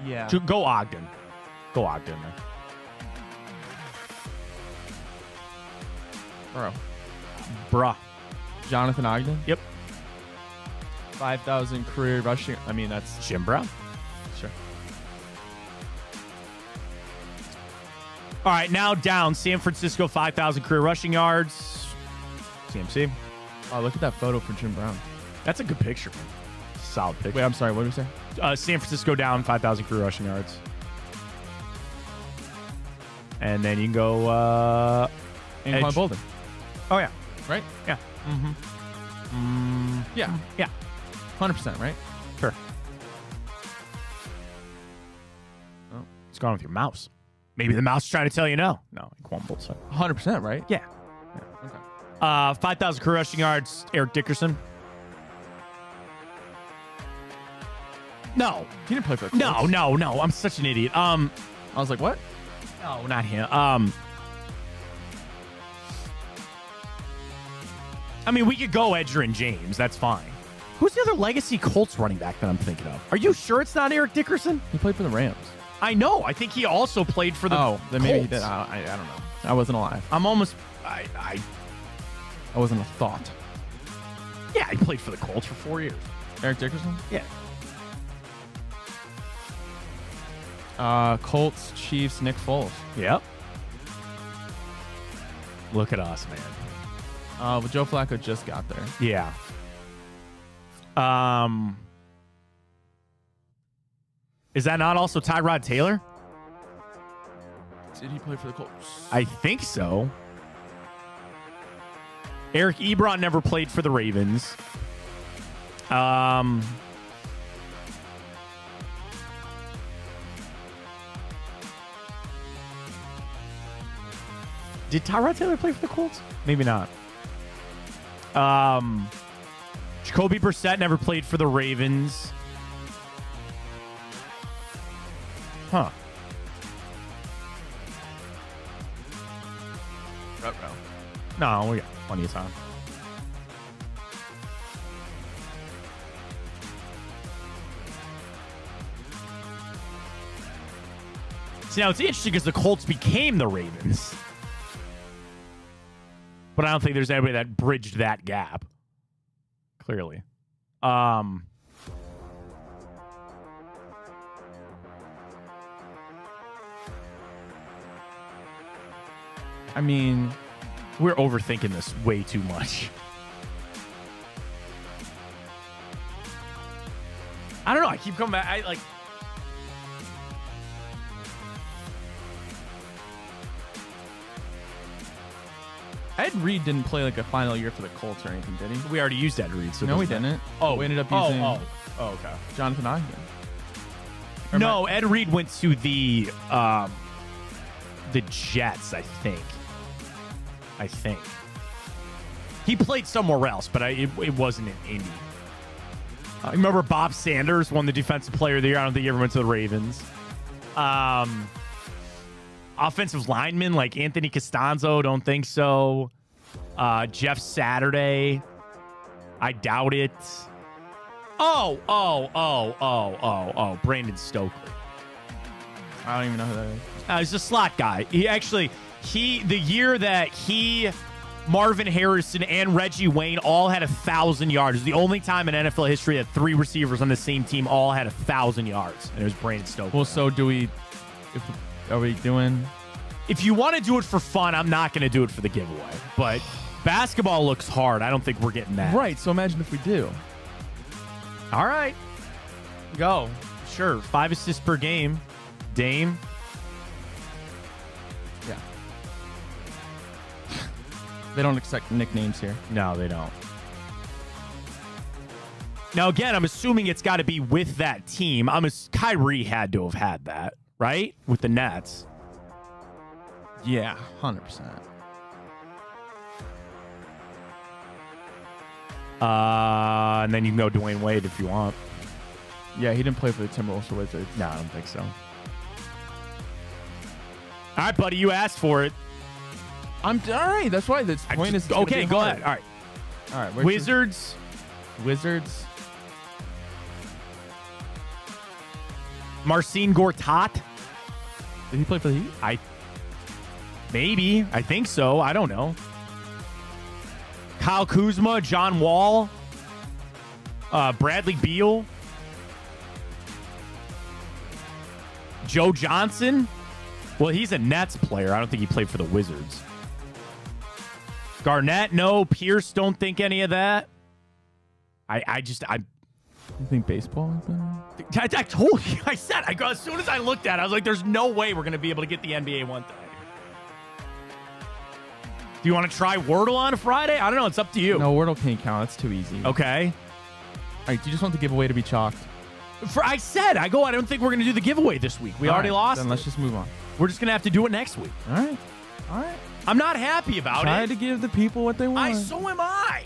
Yeah. Go Ogden. Go Ogden, man. Bruh. Jonathan Ogden? Yep. 5,000 career rushing. I mean, that's Jim Brown. Sure. All right, now down. San Francisco, 5,000 career rushing yards. CMC. Oh, look at that photo for Jim Brown. That's a good picture, man. Solid picture. Wait, I'm sorry. What did we say? San Francisco down, 5,000 career rushing yards. And then you can go Anquan Bolden. Oh, yeah. Right? Yeah. Yeah. Yeah. 100%, right? Sure. Oh, what's going on with your mouse? Maybe the mouse is trying to tell you no. No, Anquan Bolden. 100%, right? Yeah. Okay. 5,000 career rushing yards, Eric Dickerson. No. He didn't play for the Colts. No. I'm such an idiot. I was like, what? No, not him. I mean, we could go Edgerrin James. That's fine. Who's the other legacy Colts running back that I'm thinking of? Are you sure it's not Eric Dickerson? He played for the Rams. I know. I think he also played for the Oh, then maybe he Colts. did. I don't know. I wasn't alive. I'm almost... I wasn't a thought. Yeah, he played for the Colts for 4 years. Eric Dickerson? Yeah. Colts, Chiefs, Nick Foles. Yep. Look at us, man. Well, Joe Flacco just got there. Yeah. Is that not also Tyrod Taylor? Did he play for the Colts? I think so. Eric Ebron never played for the Ravens. Did Tyrod Taylor play for the Colts? Maybe not. Jacoby Brissett never played for the Ravens. Huh. No, we got plenty of time. See, now it's interesting because the Colts became the Ravens. But I don't think there's anybody that bridged that gap. Clearly. I mean, we're overthinking this way too much. I don't know. I keep coming back. Ed Reed didn't play like a final year for the Colts or anything, did he? We already used Ed Reed. So No, we didn't. We ended up using okay. Jonathan Ogden. Or No, Ed Reed went to the Jets, I think. He played somewhere else, but it wasn't in Indy. I remember Bob Sanders won the Defensive Player of the Year. I don't think he ever went to the Ravens. Offensive lineman like Anthony Costanzo, don't think so. Jeff Saturday, I doubt it. Oh, Brandon Stokely. I don't even know who that is. He's a slot guy. The year that Marvin Harrison, and Reggie Wayne all had 1,000 yards. It was the only time in NFL history that 3 receivers on the same team all had 1,000 yards. And it was Brandon Stokely. Well, so are we doing? If you want to do it for fun, I'm not going to do it for the giveaway. But basketball looks hard. I don't think we're getting that. Right, so imagine if we do. All right. Go. Sure. 5 assists per game. Dame. Yeah. They don't accept nicknames here. No, they don't. Now, again, I'm assuming it's got to be with that team. Kyrie had to have had that, right? With the Nets. Yeah, 100%. And then you can go Dwayne Wade if you want. Yeah, he didn't play for the Timberwolves or Wizards. No, I don't think so. All right, buddy, you asked for it. All right. That's why this point is okay. Go ahead. All right. Wizards. Marcin Gortat. Did he play for the Heat? Maybe. I think so. I don't know. Kyle Kuzma, John Wall, Bradley Beal, Joe Johnson. Well, he's a Nets player. I don't think he played for the Wizards. Garnett, no. Pierce, don't think any of that. I You think baseball? I told you. I said. As soon as I looked at it, I was like, "There's no way we're going to be able to get the NBA one day." Do you want to try Wordle on a Friday? I don't know. It's up to you. No, Wordle can't count. That's too easy. Okay. All right. Do you just want the giveaway to be chalked? I don't think we're going to do the giveaway this week. We already lost. Then let's just move on. We're just going to have to do it next week. All right. I'm not happy about it. Try to give the people what they want. So am I.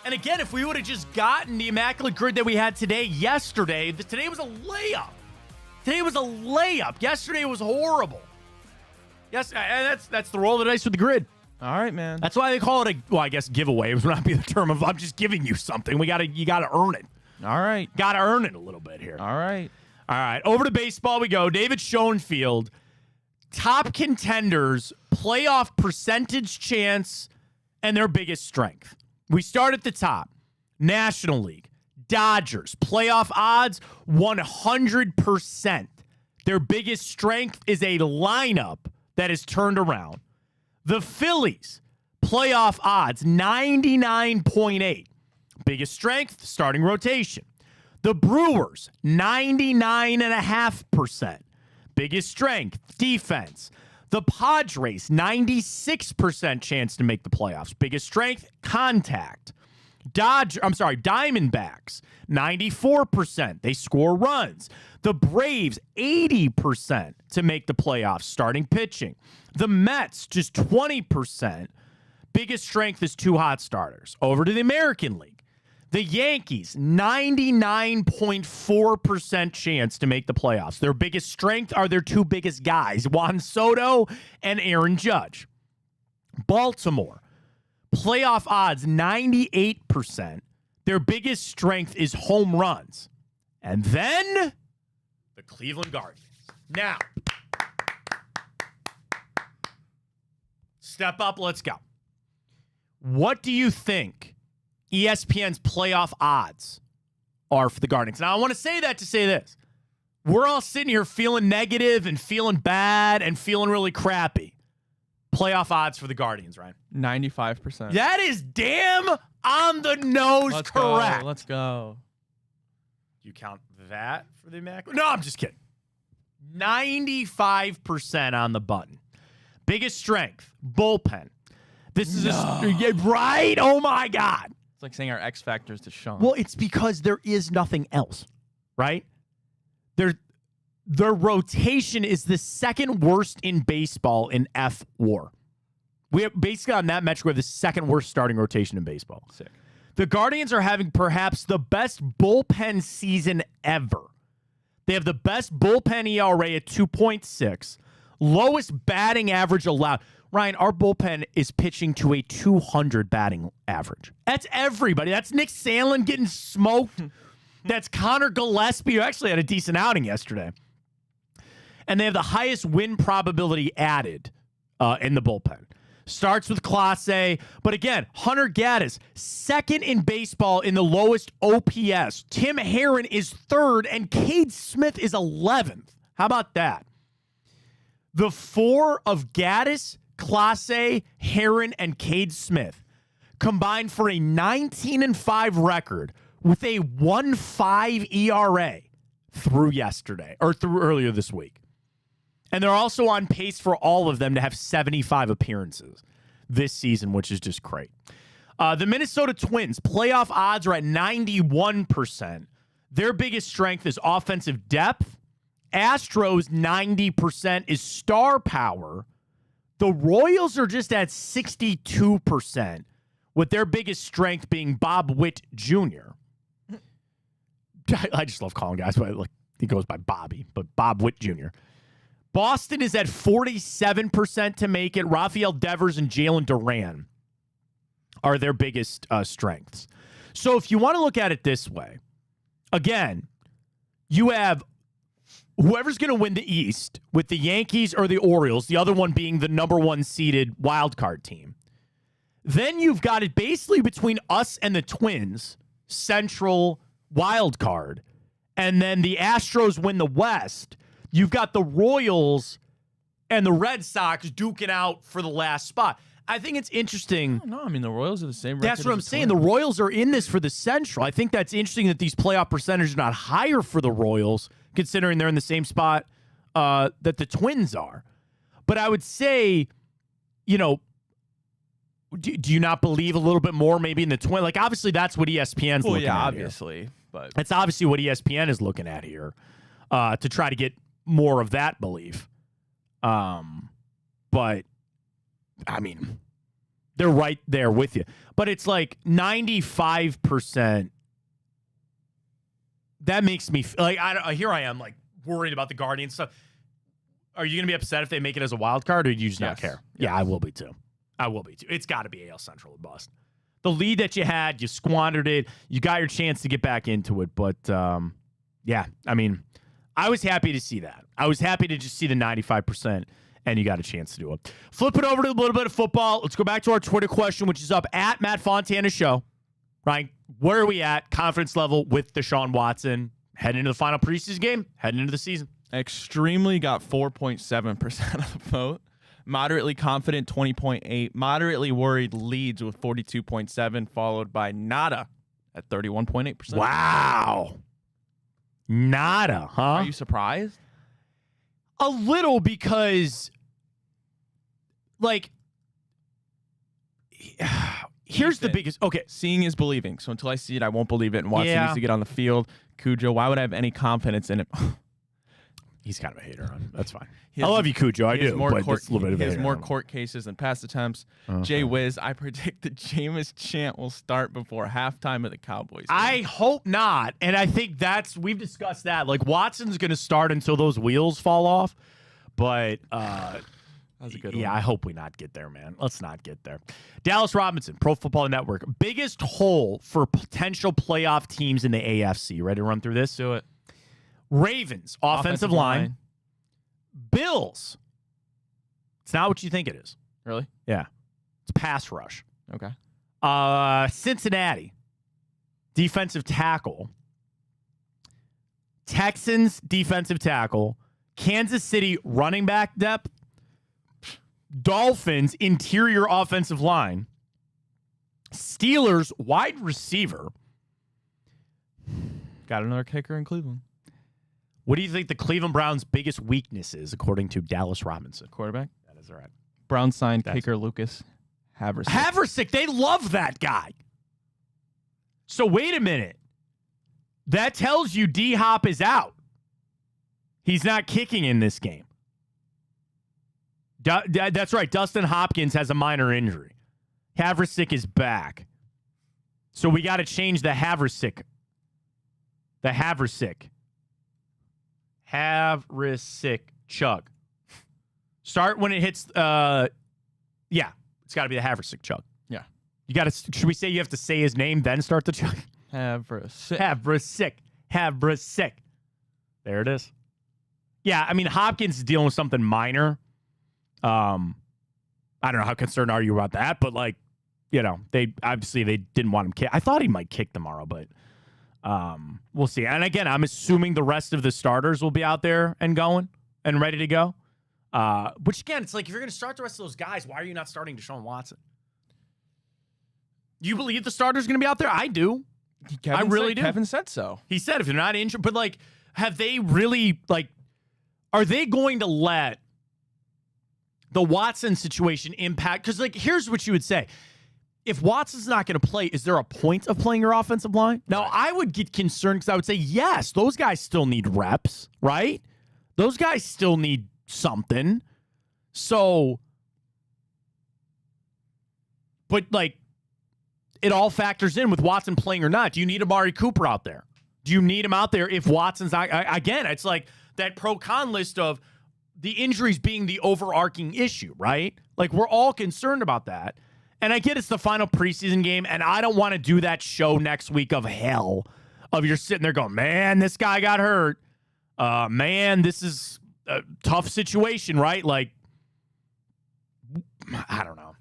And again, if we would have just gotten the immaculate grid that we had yesterday, today was a layup. Yesterday was horrible. Yes, and that's the roll of the dice with the grid. All right, man. That's why they call it I guess giveaway. It would not be the term of I'm just giving you something. You gotta earn it. All right. Gotta earn it a little bit here. All right. Over to baseball we go. David Schoenfield, top contenders, playoff percentage chance, and their biggest strength. We start at the top. National League, Dodgers, playoff odds 100%. Their biggest strength is a lineup that is turned around. The Phillies, playoff odds 99.8. Biggest strength, starting rotation. The Brewers, 99.5%. Biggest strength, defense. The Padres, 96% chance to make the playoffs. Biggest strength, contact. Diamondbacks, 94%. They score runs. The Braves, 80% to make the playoffs, starting pitching. The Mets, just 20%. Biggest strength is 2 hot starters. Over to the American League. The Yankees, 99.4% chance to make the playoffs. Their biggest strength are their 2 biggest guys, Juan Soto and Aaron Judge. Baltimore, playoff odds 98%. Their biggest strength is home runs. And then the Cleveland Guardians. Now, step up, let's go. What do you think ESPN's playoff odds are for the Guardians? Now, I want to say that to say this. We're all sitting here feeling negative and feeling bad and feeling really crappy. Playoff odds for the Guardians, Ryan? 95%. That is damn on the nose correct. Let's go. You count that for the Immaculate? No, I'm just kidding. 95% on the button. Biggest strength, bullpen. This is right? Oh, my God. It's like saying our X factor is Deshaun. Well, it's because there is nothing else, right? Their rotation is the second worst in baseball in F-WAR. We have basically on that metric, we have the second worst starting rotation in baseball. Sick. The Guardians are having perhaps the best bullpen season ever. They have the best bullpen ERA at 2.6, lowest batting average allowed. Ryan, our bullpen is pitching to a 200 batting average. That's everybody. That's Nick Sandlin getting smoked. That's Connor Gillespie, who actually had a decent outing yesterday. And they have the highest win probability added in the bullpen. Starts with Class A. But again, Hunter Gaddis, second in baseball in the lowest OPS. Tim Herron is third, and Cade Smith is 11th. How about that? The four of Gaddis, Class A, Herron, and Cade Smith combined for a 19-5 record with a 1.5 ERA through earlier this week. And they're also on pace for all of them to have 75 appearances this season, which is just great. The Minnesota Twins, playoff odds are at 91%. Their biggest strength is offensive depth. Astros, 90% is star power. The Royals are just at 62%, with their biggest strength being Bob Witt Jr. I just love calling guys, but he goes by Bobby, but Bob Witt Jr. Boston is at 47% to make it. Rafael Devers and Jalen Duran are their biggest strengths. So if you want to look at it this way, again, you have whoever's going to win the East with the Yankees or the Orioles, the other one being the number one seeded wild card team. Then you've got it basically between us and the Twins, Central wild card, and then the Astros win the West. You've got the Royals and the Red Sox duking out for the last spot. I think it's interesting. No, I mean, the Royals are the same record. That's what I'm saying. The Royals are in this for the Central. I think that's interesting that these playoff percentages are not higher for the Royals, considering they're in the same spot that the Twins are. But I would say, do you not believe a little bit more maybe in the Twins? Like, obviously, that's what ESPN's looking at obviously. Here. But that's obviously what ESPN is looking at here to try to get more of that belief. But, I mean, they're right there with you. But it's like 95%. That makes me like here I am like worried about the Guardians stuff. Are you going to be upset if they make it as a wild card, or do you just not care? Yeah, I will be too. It's got to be AL Central or bust. The lead that you had, you squandered it. You got your chance to get back into it, but yeah, I mean, I was happy to see that. I was happy to just see the 95%, and you got a chance to do it. Flip it over to a little bit of football. Let's go back to our Twitter question, which is up at Matt Fontana Show. Right, where are we at confidence level with Deshaun Watson heading into the final preseason game, heading into the season? Extremely got 4.7% of the vote. Moderately confident, 20.8. Moderately worried leads with 42.7, followed by nada at 31.8%. Wow. Nada, huh? Are you surprised? A little, because, like, here's the biggest. Okay. Seeing is believing. So until I see it, I won't believe it. And Watson needs to get on the field. Cujo, why would I have any confidence in it? He's kind of a hater on him. That's fine. I love you, Cujo. I do. He has more court cases than pass attempts. Jay Wiz, I predict that Jameis Chant will start before halftime of the Cowboys game. I hope not. And I think we've discussed that. Like, Watson's going to start until those wheels fall off. But that was a good one. Yeah, I hope we not get there, man. Let's not get there. Dallas Robinson, Pro Football Network. Biggest hole for potential playoff teams in the AFC. Ready to run through this? Do it. Ravens, offensive line. Bills. It's not what you think it is. Really? Yeah. It's pass rush. Okay. Cincinnati, defensive tackle. Texans, defensive tackle. Kansas City, running back depth. Dolphins, interior offensive line. Steelers, wide receiver. Got another kicker in Cleveland. What do you think the Cleveland Browns' biggest weakness is, according to Dallas Robinson? Quarterback? That is right. Browns signed kicker Lucas Haversick, they love that guy. So wait a minute. That tells you D-Hop is out. He's not kicking in this game. That's right. Dustin Hopkins has a minor injury. Haversick is back. So we got to change the Haversick. The Haversick. Haversick chug. Start when it hits. Yeah, it's got to be the Haversick chug. Yeah. You got to. Should we say you have to say his name then start the chug? Haversick. Haversick. There it is. Yeah, I mean Hopkins is dealing with something minor. I don't know how concerned are you about that, but like, you know, they didn't want him kick. I thought he might kick tomorrow, but we'll see. And again, I'm assuming the rest of the starters will be out there and going and ready to go. Which again, it's like if you're going to start the rest of those guys, why are you not starting Deshaun Watson? Do you believe the starter's going to be out there? I do. I really do. Kevin said so. He said if you're not injured, but like, have they really like? Are they going to let the Watson situation impact? Because like, here's what you would say: if Watson's not going to play, is there a point of playing your offensive line? Now, I would get concerned because I would say yes, those guys still need reps, right? Those guys still need something. So, but like, it all factors in with Watson playing or not. Do you need Amari Cooper out there? Do you need him out there if Watson's not? Again, it's like that pro-con list of the injuries being the overarching issue, right? Like, we're all concerned about that. And I get it's the final preseason game, and I don't want to do that show next week of hell of you're sitting there going, man, this guy got hurt. Man, this is a tough situation, right? Like, I don't know.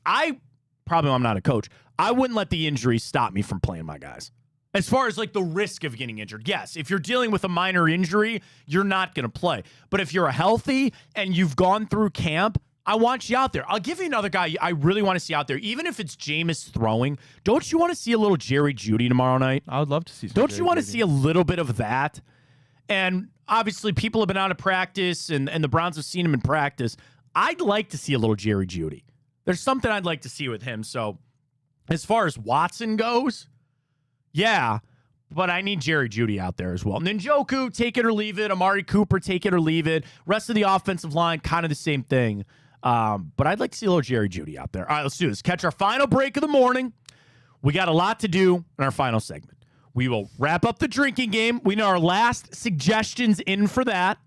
I'm not a coach. I wouldn't let the injuries stop me from playing my guys. As far as like the risk of getting injured, yes, if you're dealing with a minor injury, you're not going to play. But if you're healthy and you've gone through camp, I want you out there. I'll give you another guy I really want to see out there. Even if it's Jameis throwing, don't you want to see a little Jerry Jeudy tomorrow night? I would love to see some Don't Jerry you want to Jeudy. see a little bit of that? And obviously people have been out of practice and the Browns have seen him in practice. I'd like to see a little Jerry Jeudy. There's something I'd like to see with him. So as far as Watson goes, yeah, but I need Jerry Jeudy out there as well. Njoku, take it or leave it. Amari Cooper, take it or leave it. Rest of the offensive line, kind of the same thing. But I'd like to see a little Jerry Jeudy out there. All right, let's do this. Catch our final break of the morning. We got a lot to do in our final segment. We will wrap up the drinking game. We know our last suggestions in for that.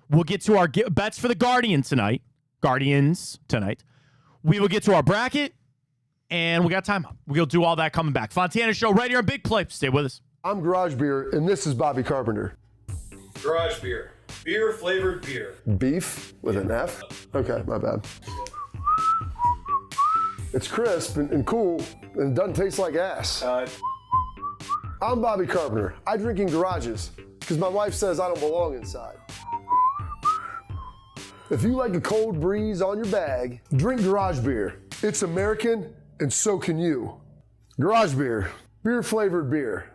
We'll get to our bets for the Guardians tonight. We will get to our bracket. And we got time up. We'll do all that coming back. Fontana Show right here on Big Play. Stay with us. I'm Garage Beer, and this is Bobby Carpenter. Garage beer. Beer flavored beer. Beef with an F? Okay, my bad. It's crisp and cool, and it doesn't taste like ass. I'm Bobby Carpenter. I drink in garages because my wife says I don't belong inside. If you like a cold breeze on your bag, drink Garage Beer. It's American, and so can you. Garage Beer. Beer flavored beer.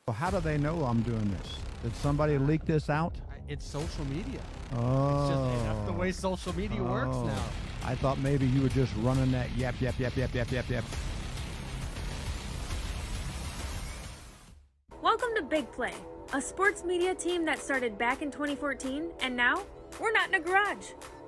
Well, how do they know I'm doing this? Did somebody leak this out? It's social media. Oh. That's the way social media works now. I thought maybe you were just running that yap. Welcome to Big Play, a sports media team that started back in 2014, and now we're not in a garage.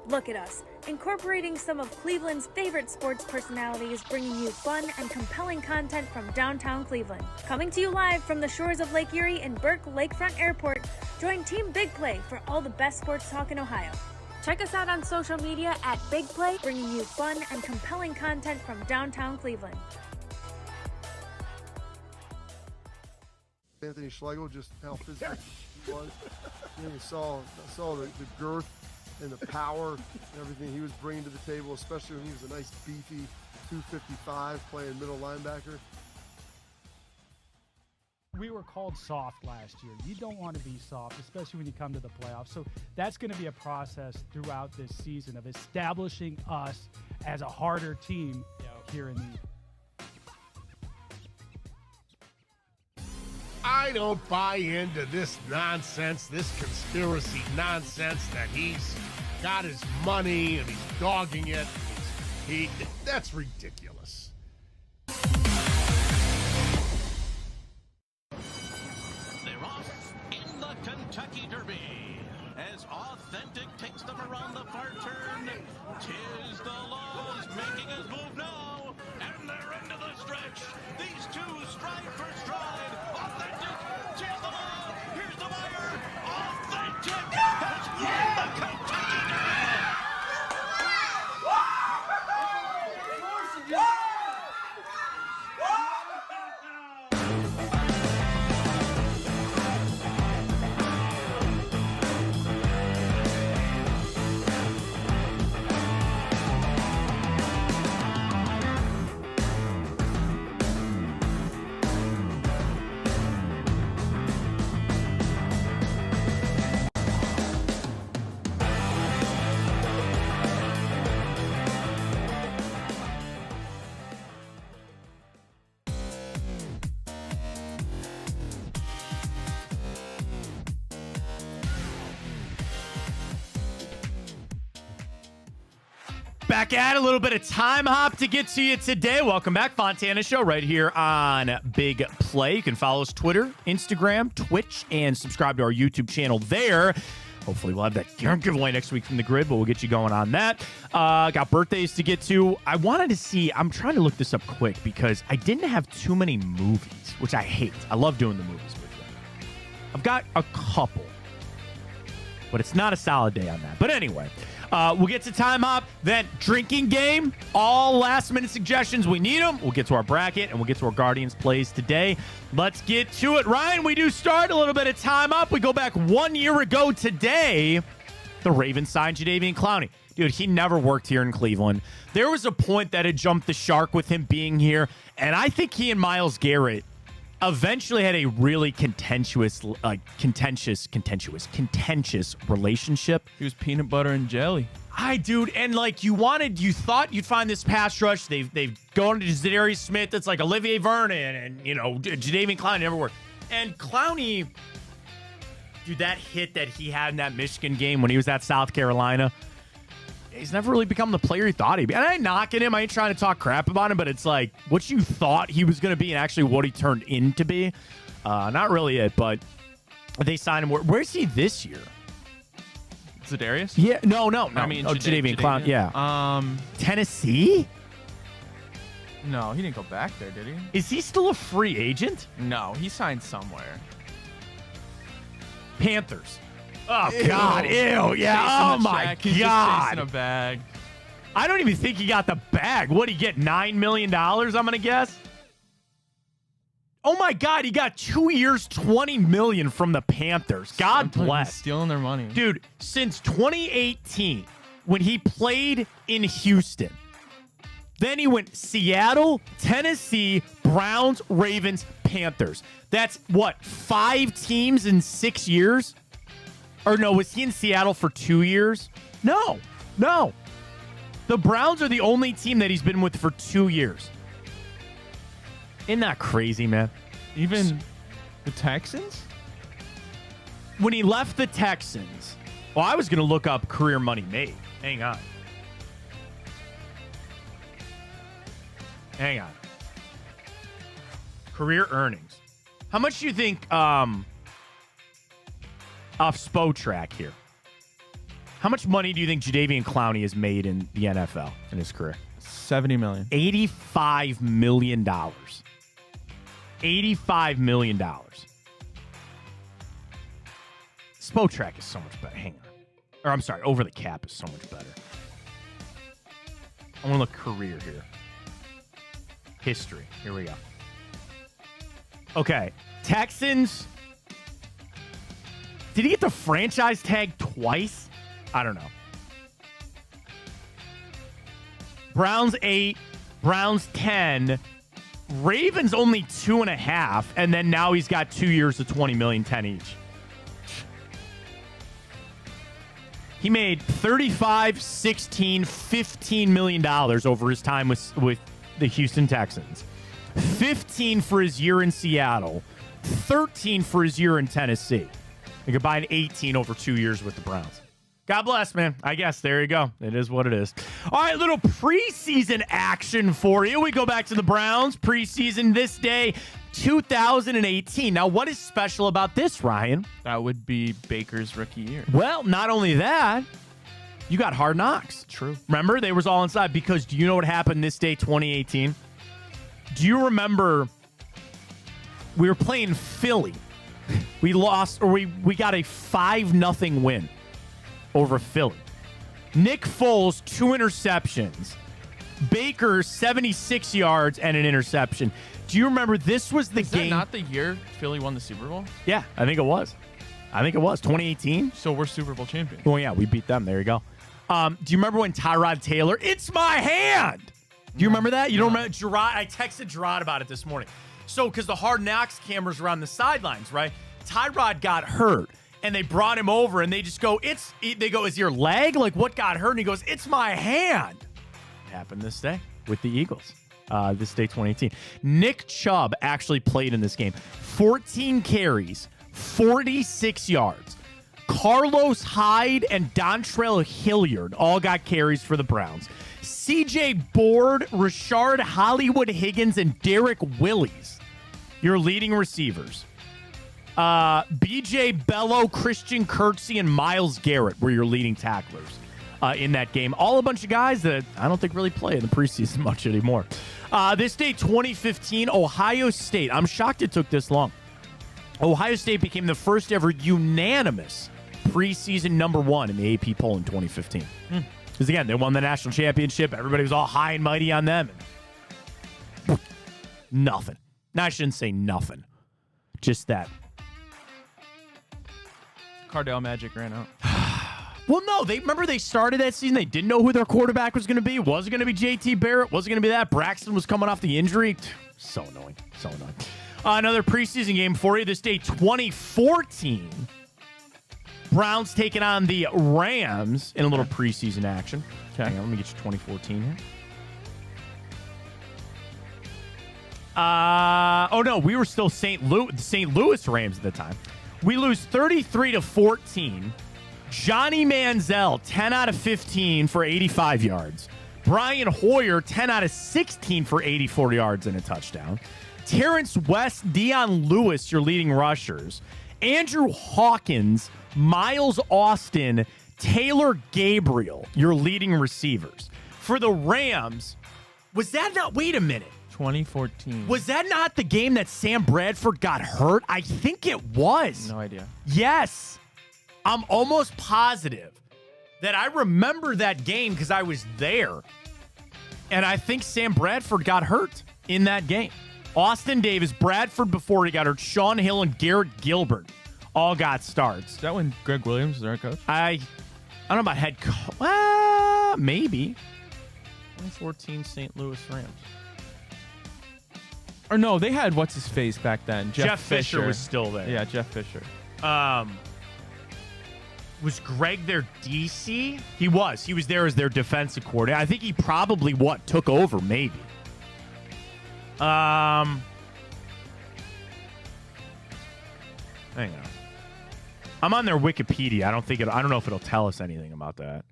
Look at us, incorporating some of Cleveland's favorite sports personalities, bringing you fun and compelling content from downtown Cleveland. Coming to you live from the shores of Lake Erie and Burke Lakefront Airport, join Team Big Play for all the best sports talk in Ohio. Check us out on social media at Big Play, bringing you fun and compelling content from downtown Cleveland. Anthony Schlegel, just how physical he was. You saw the girth and the power and everything he was bringing to the table, especially when he was a nice beefy 255 playing middle linebacker. We were called soft last year. You don't want to be soft, especially when you come to the playoffs. So that's going to be a process throughout this season of establishing us as a harder team here in the I don't buy into this nonsense, this conspiracy nonsense that he's got his money and he's dogging it. That's ridiculous. They're off in the Kentucky Derby as Authentic takes them around the far turn. Tis the Laws making his move now, and they're into the stretch. These two stride for stride. Authentic, tis the Law. Here's the wire. Authentic has won the Kentucky Derby. Back at a little bit of time hop to get to you today. Welcome back, Fontana Show, right here on Big Play. You can follow us Twitter, Instagram, Twitch, and subscribe to our YouTube channel there. Hopefully we'll have that giveaway next week from the grid, but we'll get you going on that. Got birthdays to get to. I wanted to see, I'm trying to look this up quick because I didn't have too many movies, which I hate. I love doing the movies with you. I've got a couple, but it's not a solid day on that. But anyway, we'll get to time hop, then drinking game, all last minute suggestions. We need them. We'll get to our bracket and we'll get to our Guardians plays today. Let's get to it. Ryan, we do start a little bit of time up. We go back 1 year ago today. The Ravens signed Jadeveon Clowney. Dude, he never worked here in Cleveland. There was a point that had jumped the shark with him being here, and I think he and Myles Garrett eventually had a really contentious relationship. He was peanut butter and jelly. Dude, and like you thought you'd find this pass rush. They've gone to Zadarius Smith. That's like Olivier Vernon and Jadeveon Clowney never worked. And Clowney, dude, that hit that he had in that Michigan game when he was at South Carolina, he's never really become the player he thought he'd be. And I ain't knocking him. I ain't trying to talk crap about him, but it's like what you thought he was going to be and actually what he turned into be. Not really it, but they signed him. Where's he this year? Zadarius? Yeah, no. I mean, Jadeveon Clowney. Yeah. Tennessee? No, he didn't go back there, did he? Is he still a free agent? No, he signed somewhere. Panthers. Oh, God. Ew. Yeah. Oh, my He's God. Just chasing a bag. I don't even think he got the bag. What'd he get, $9 million, I'm going to guess? Oh, my God. He got 2 years, $20 million from the Panthers. God bless. Stealing their money. Dude, since 2018, when he played in Houston, then he went Seattle, Tennessee, Browns, Ravens, Panthers. That's, what, 5 teams in 6 years? Or no, was he in Seattle for 2 years? No. The Browns are the only team that he's been with for 2 years. Isn't that crazy, man? Even the Texans? When he left the Texans, well, I was going to look up career money made. Hang on. Career earnings. How much do you think off Spotrac here? How much money do you think Jadeveon Clowney has made in the NFL in his career? $70 million. $85 million. $85 million. Spotrac is so much better. Hang on. Or I'm sorry, Over the Cap is so much better. I want to look career here. History. Here we go. Okay. Texans. Did he get the franchise tag twice? I don't know. Browns 8, Browns 10, Ravens only 2.5, and then now he's got 2 years of $20 million, 10 each. He made $35, $16, $15 million over his time with the Houston Texans. 15 for his year in Seattle, 13 for his year in Tennessee. A combined 18 over 2 years with the Browns. God bless, man. I guess. There you go. It is what it is. All right, little preseason action for you. We go back to the Browns. Preseason this day, 2018. Now, what is special about this, Ryan? That would be Baker's rookie year. Well, not only that, you got Hard Knocks. True. Remember? They was all inside because do you know what happened this day, 2018? Do you remember we were playing Philly? We lost, or we got a 5-0 win over Philly. Nick Foles, 2 interceptions. Baker, 76 yards and an interception. Do you remember this was the game? Is that not the year Philly won the Super Bowl? Yeah, I think it was. 2018. So we're Super Bowl champions. Oh, yeah, we beat them. There you go. Do you remember when Tyrod Taylor, it's my hand? Do you remember that? You don't remember? Gerard, I texted Gerard about it this morning. So, because the Hard Knocks cameras were on the sidelines, right? Tyrod got hurt, and they brought him over, and they just go, they go, is your leg? Like, what got hurt? And he goes, it's my hand. It happened this day with the Eagles. This day, 2018. Nick Chubb actually played in this game. 14 carries, 46 yards. Carlos Hyde and Dontrell Hilliard all got carries for the Browns. CJ Board, Rashard Hollywood Higgins, and Derek Willis, your leading receivers. BJ Bello, Christian Kirksey, and Myles Garrett were your leading tacklers in that game. All a bunch of guys that I don't think really play in the preseason much anymore. This day, 2015, Ohio State. I'm shocked it took this long. Ohio State became the first ever unanimous preseason number 1 in the AP poll in 2015. Because, again, they won the national championship. Everybody was all high and mighty on them. And nothing. No, I shouldn't say nothing. Just that. Cardell Magic ran out. Well, no. Remember they started that season. They didn't know who their quarterback was going to be. Was it going to be J.T. Barrett? Was it going to be that? Braxton was coming off the injury. So annoying. So annoying. Another preseason game for you. This day, 2014. Browns taking on the Rams in a little preseason action. Okay. Hang on, let me get you 2014 here. Oh, no, we were still St. Louis Rams at the time. We lose 33-14. Johnny Manziel, 10 out of 15 for 85 yards. Brian Hoyer, 10 out of 16 for 84 yards and a touchdown. Terrence West, Deion Lewis, your leading rushers. Andrew Hawkins, Miles Austin, Taylor Gabriel, your leading receivers. For the Rams, was that not, wait a minute. 2014. Was that not the game that Sam Bradford got hurt? I think it was. No idea. Yes. I'm almost positive that I remember that game because I was there. And I think Sam Bradford got hurt in that game. Austin Davis, Bradford before he got hurt, Sean Hill, and Garrett Gilbert all got starts. Is that when Greg Williams was our coach? I don't know about head coach. Maybe. 2014 St. Louis Rams. Or no, they had what's his face back then. Jeff Fisher was still there. Yeah, Jeff Fisher. Was Greg their DC? He was. He was there as their defensive coordinator. I think he probably took over maybe. Hang on. I'm on their Wikipedia. I don't know if it'll tell us anything about that.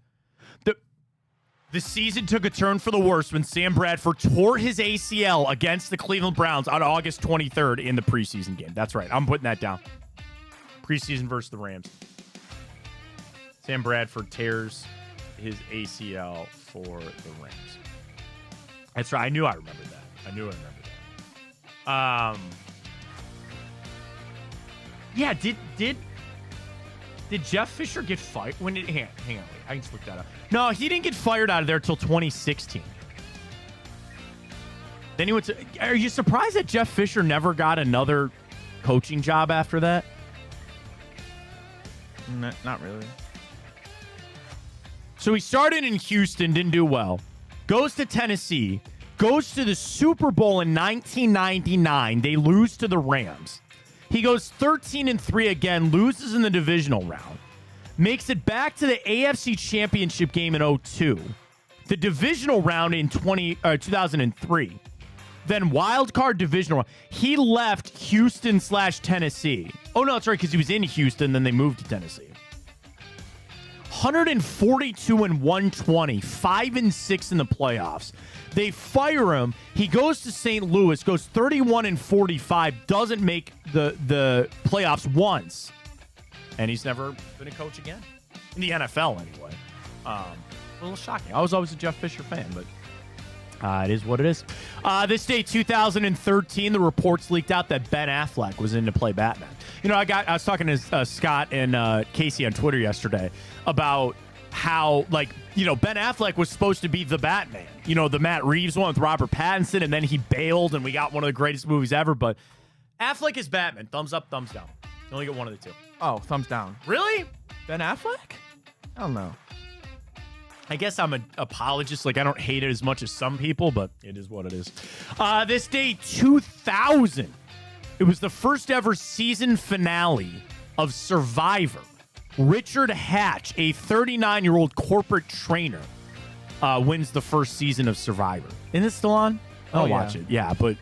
The season took a turn for the worse when Sam Bradford tore his ACL against the Cleveland Browns on August 23rd in the preseason game. That's right. I'm putting that down. Preseason versus the Rams. Sam Bradford tears his ACL for the Rams. That's right. I knew I remembered that. Yeah, did Jeff Fisher get fired? When did hang on, wait, I can just look that up. No, he didn't get fired out of there until 2016. Then he went to. Are you surprised that Jeff Fisher never got another coaching job after that? Not really. So he started in Houston, didn't do well. Goes to Tennessee, goes to the Super Bowl in 1999. They lose to the Rams. He goes 13-3 again, loses in the divisional round. Makes it back to the AFC Championship game in 2002. The divisional round in 2003. Then wild card divisional round. He left Houston/Tennessee. Oh, no, that's right, because he was in Houston, then they moved to Tennessee. 142 and 120, 5-6 in the playoffs. They fire him. He goes to St. Louis, goes 31 and 45, doesn't make the playoffs once, and he's never been a coach again in the NFL anyway. A little shocking. I was always a Jeff Fisher fan, but it is what it is. This day, 2013, the reports leaked out that Ben Affleck was in to play Batman. You know, I was talking to Scott and Casey on Twitter yesterday about how, like, you know, Ben Affleck was supposed to be the Batman. You know, the Matt Reeves one with Robert Pattinson, and then he bailed, and we got one of the greatest movies ever. But Affleck is Batman. Thumbs up, thumbs down. You only get one of the two. Oh, thumbs down. Really? Ben Affleck? I don't know. I guess I'm an apologist. Like, I don't hate it as much as some people, but it is what it is. This day, 2000. It was the first ever season finale of Survivor. Richard Hatch, a 39-year-old corporate trainer, wins the first season of Survivor. Isn't it still on? I'll watch it. Yeah, but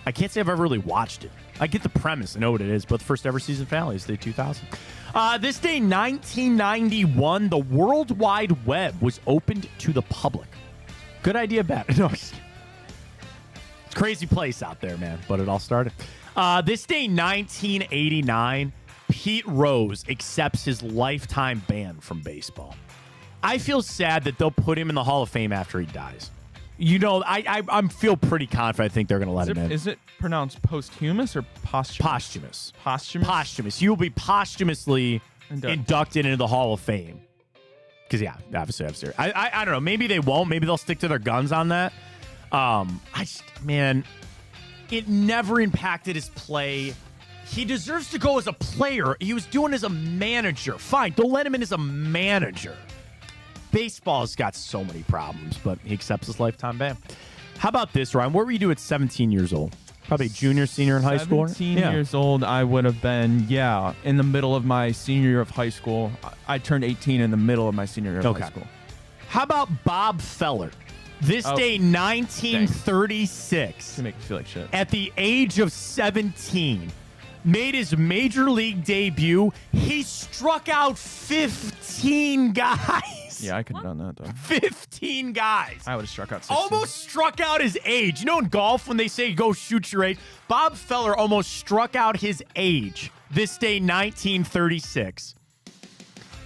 I can't say I've ever really watched it. I get the premise. I know what it is, but the first ever season finale is day 2000. This day, 1991, the World Wide Web was opened to the public. Good idea, bad. No, it's a crazy place out there, man, but it all started. This day, 1989, Pete Rose accepts his lifetime ban from baseball. I feel sad that they'll put him in the Hall of Fame after he dies. You know, I feel pretty confident. I think they're going to let him in. Is it pronounced posthumous or posthumous? Posthumous. You will be posthumously inducted into the Hall of Fame. Because, yeah, obviously. I don't know. Maybe they won't. Maybe they'll stick to their guns on that. It never impacted his play. He deserves to go as a player. He was doing as a manager. Fine, don't let him in as a manager. Baseball's got so many problems, but he accepts his lifetime ban. How about this, Ryan? What were you doing at 17 years old? Probably junior, senior in high school? 17 years old, I would have been, in the middle of my senior year of high school. I turned 18 in the middle of my senior year of high school. How about Bob Feller? This day, 1936. To make me feel like shit. At the age of 17, made his major league debut. He struck out 15 guys. Yeah, I could have done that, though. 15 guys. I would have struck out 16. Almost struck out his age. You know, in golf, when they say go shoot your age, Bob Feller almost struck out his age. This day, 1936.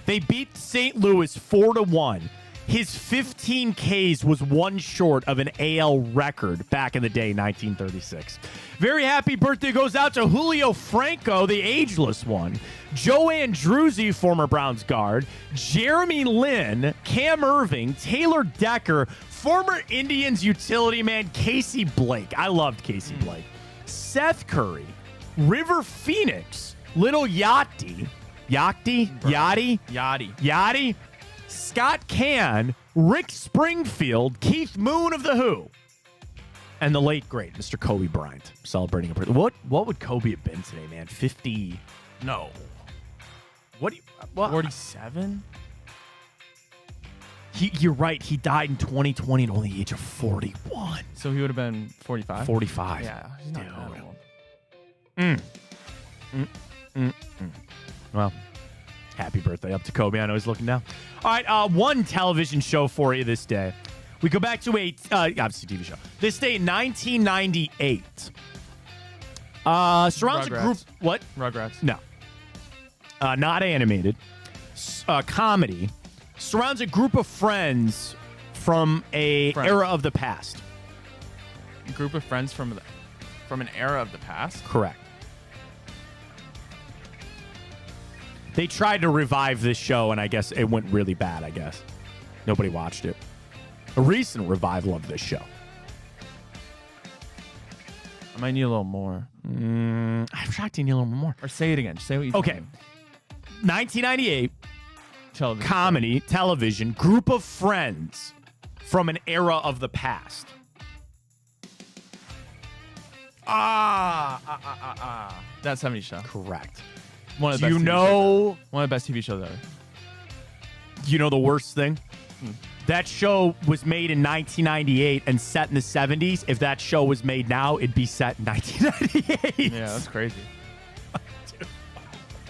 They beat St. Louis 4-1. His 15 Ks was one short of an AL record back in the day, 1936. Very happy birthday goes out to Julio Franco, the ageless one. Joe Andruzzi, former Browns guard. Jeremy Lin, Cam Irving, Taylor Decker, former Indians utility man Casey Blake. I loved Casey Blake. Seth Curry, River Phoenix, Little Yachty, Scott Can, Rick Springfield, Keith Moon of The Who, and the late, great Mr. Kobe Bryant celebrating a birthday. What would Kobe have been today, man? 50? No. What? 47? You're right. He died in 2020 at only the age of 41. So he would have been 45? 45. Yeah. He's not that old. Well, happy birthday up to Kobe. I know he's looking down. All right, one television show for you this day. We go back to obviously TV show. This day, 1998. Surrounds a group. What? Rugrats. No. Not animated. Comedy. Surrounds a group of friends from an era of the past. A group of friends from an era of the past? Correct. They tried to revive this show, and I guess it went really bad, I guess. Nobody watched it. A recent revival of this show. I might need a little more. I'm shocked you need a little more. Or say it again. Say what you said. Okay. 1998. Comedy, television, group of friends from an era of the past. That 70s show. Correct. One of the Do best you TV know? shows. One of the best TV shows ever. You know the worst thing? That show was made in 1998 and set in the 70s. If that show was made now, it'd be set in 1998. Yeah, that's crazy.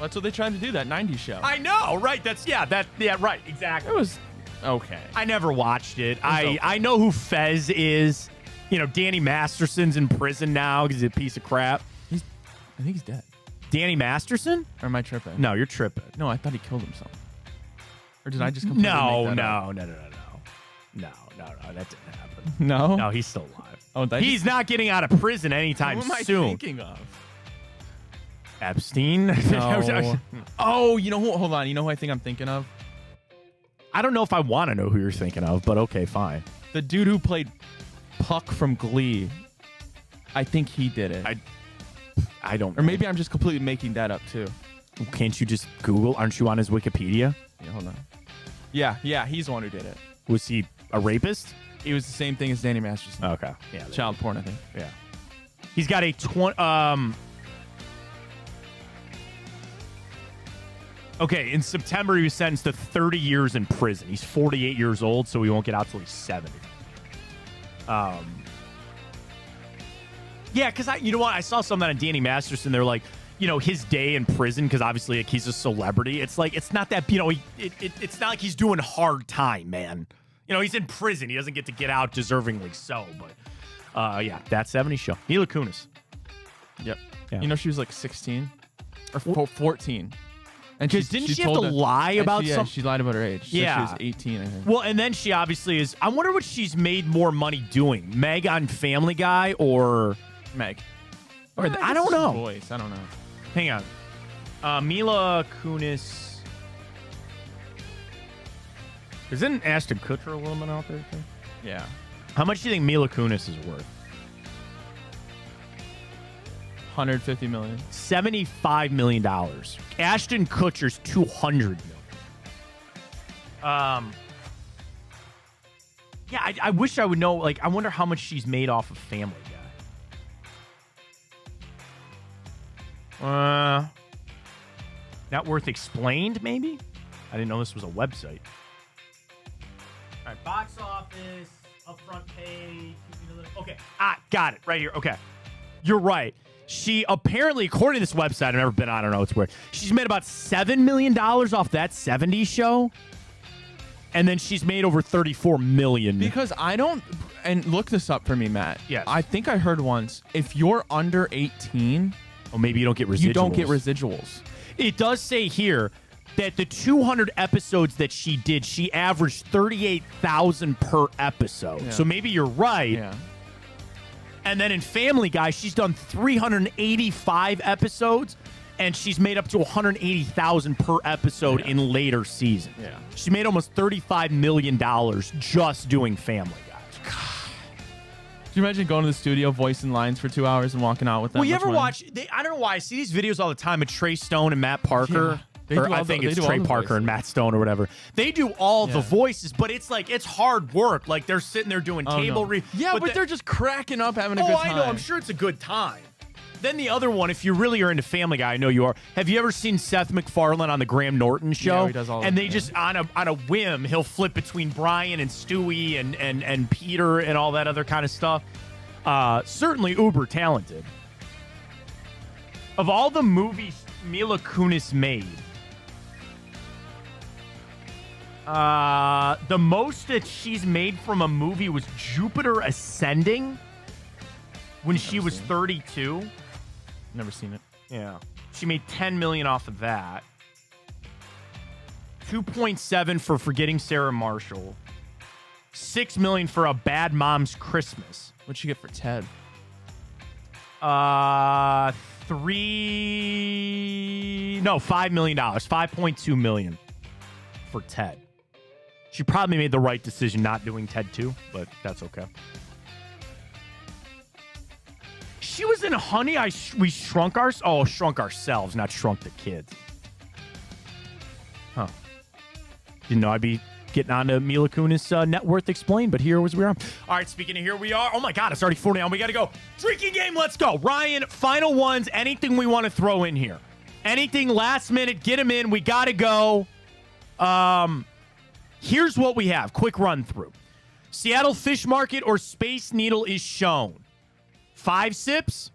That's what they tried to do, that 90s show. I know, right? Right, exactly. It was okay. I never watched it. Okay. I know who Fez is. You know, Danny Masterson's in prison now because he's a piece of crap. I think he's dead. Danny Masterson? Or am I tripping? No, you're tripping. No, I thought he killed himself. Or did I just completely No, make that up? No, that didn't happen. No? No, he's still alive. Oh, He's not getting out of prison anytime Who am I soon. thinking of? Epstein? No. Oh, you know who? Hold on. You know who I think I'm thinking of? I don't know if I want to know who you're thinking of, but okay, fine. The dude who played Puck from Glee. I think he did it. I don't Or maybe I'm just completely making that up too. Can't you just Google? Aren't you on his Wikipedia? Yeah, hold on. Yeah, he's the one who did it. Was he a rapist? He was the same thing as Danny Masterson. Okay. Yeah. Child porn, I think. Yeah. He's got a Okay, in September he was sentenced to 30 years in prison. He's 48 years old, so he won't get out till he's 70. Yeah, because you know what? I saw something on Danny Masterson. They're like, you know, his day in prison, because obviously like, he's a celebrity. It's like, it's not that, you know, it's not like he's doing hard time, man. You know, he's in prison. He doesn't get to get out deservingly so. But, yeah, that 70s show. Mila Kunis. Yep. Yeah. You know, she was like 16 or 14. And didn't she have to lie about something? Yeah, she lied about her age. Yeah. So she was 18, I think. Well, and then she obviously is. I wonder what she's made more money doing. Meg on Family Guy or Meg. Or I don't know. Voice. I don't know. Hang on. Mila Kunis. Isn't Ashton Kutcher a little bit out there too? Yeah. How much do you think Mila Kunis is worth? 150 million. $75 million. Ashton Kutcher's $200 million. Yeah, I wish I would know. Like, I wonder how much she's made off of Family Guy. Net worth explained, maybe? I didn't know this was a website. All right, box office, upfront page. Okay, got it right here. Okay, you're right. She apparently, according to this website, I've never been on, I don't know, it's weird. She's made about $7 million off that 70s show. And then she's made over $34 million. Because I don't, and look this up for me, Matt. Yes. I think I heard once, if you're under 18, oh, maybe you don't get residuals. You don't get residuals. It does say here that the 200 episodes that she did, she averaged $38,000 per episode. Yeah. So maybe you're right. Yeah. And then in Family Guy, she's done 385 episodes, and she's made up to $180,000 per episode in later seasons. Yeah. She made almost $35 million just doing Family Guy. Do you imagine going to the studio, voicing lines for 2 hours and walking out with them? Well, you ever watch, I don't know why, I see these videos all the time of Trey Stone and Matt Parker. Yeah. I think it's Trey Parker and Matt Stone or whatever. They do all the voices, but it's like, it's hard work. Like, they're sitting there doing table read. Yeah, but they're just cracking up, having a good time. I know. I'm sure it's a good time. Then the other one, if you really are into Family Guy, I know you are. Have you ever seen Seth MacFarlane on the Graham Norton show? Yeah, he does all and of they them, just, on a whim, he'll flip between Brian and Stewie and Peter and all that other kind of stuff. Certainly uber talented. Of all the movies Mila Kunis made, the most that she's made from a movie was Jupiter Ascending when she was 32. Never seen it. Yeah. She made $10 million off of that. 2.7 for Forgetting Sarah Marshall. $6 million for A Bad Mom's Christmas. What'd she get for Ted? $5 million. $5.2 million for Ted. She probably made the right decision not doing Ted 2, but that's okay. She was in Honey, We Shrunk Ourselves, not Shrunk the Kids. Huh. Didn't know I'd be getting on to Mila Kunis' Net Worth Explained, but here was we are. All right, speaking of here we are. Oh my God, it's already 40 on. We got to go. Drinking game, let's go. Ryan, final ones, anything we want to throw in here. Anything last minute, get them in. We got to go. Here's what we have. Quick run through. Seattle Fish Market or Space Needle is shown. 5 sips.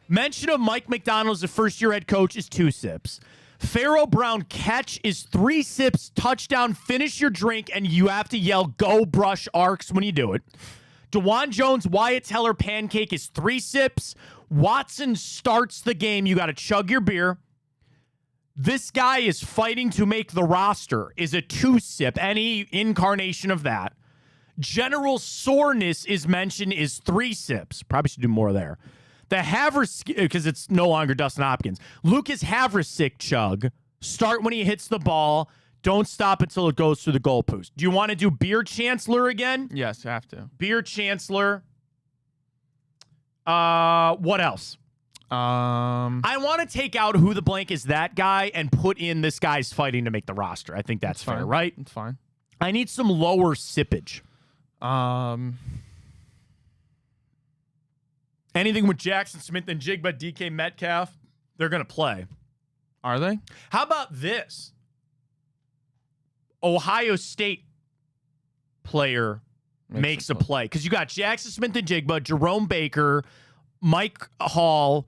Mention of Mike McDonald as a first-year head coach is 2 sips. Pharaoh Brown catch is 3 sips, touchdown, finish your drink, and you have to yell, go brush arcs when you do it. DeJuan Jones, Wyatt Teller pancake is 3 sips. Watson starts the game. You got to chug your beer. This guy is fighting to make the roster is a 2 sip, any incarnation of that. General soreness is mentioned is 3 sips. Probably should do more there. The Havers, because it's no longer Dustin Hopkins. Lucas Havrasik chug. Start when he hits the ball. Don't stop until it goes through the goalpost. Do you want to do Beer Chancellor again? Yes, you have to. Beer Chancellor. What else? I want to take out who the blank is that guy and put in this guy's fighting to make the roster. I think that's fair, fine. right? It's fine. I need some lower sippage. Anything with Jackson Smith and Jigba, DK Metcalf, they're going to play. Are they? How about this? Ohio State player makes a play. Because you got Jackson Smith and Jigba, Jerome Baker, Mike Hall,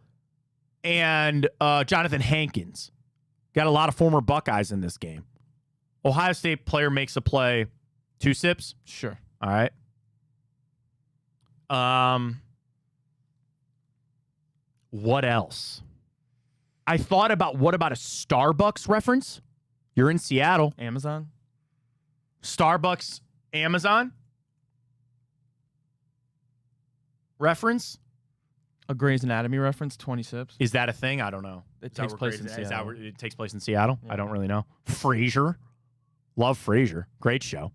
and Jonathan Hankins. Got a lot of former Buckeyes in this game. Ohio State player makes a play. 2 sips? Sure. All right. What else? I thought about what about a Starbucks reference? You're in Seattle. Amazon? Starbucks, Amazon? Reference? A Grey's Anatomy reference, 20 sips. Is that a thing? I don't know. It takes place in Is that Seattle. where it takes place in Seattle? Yeah. I don't really know. Frasier. Love Frasier. Great show.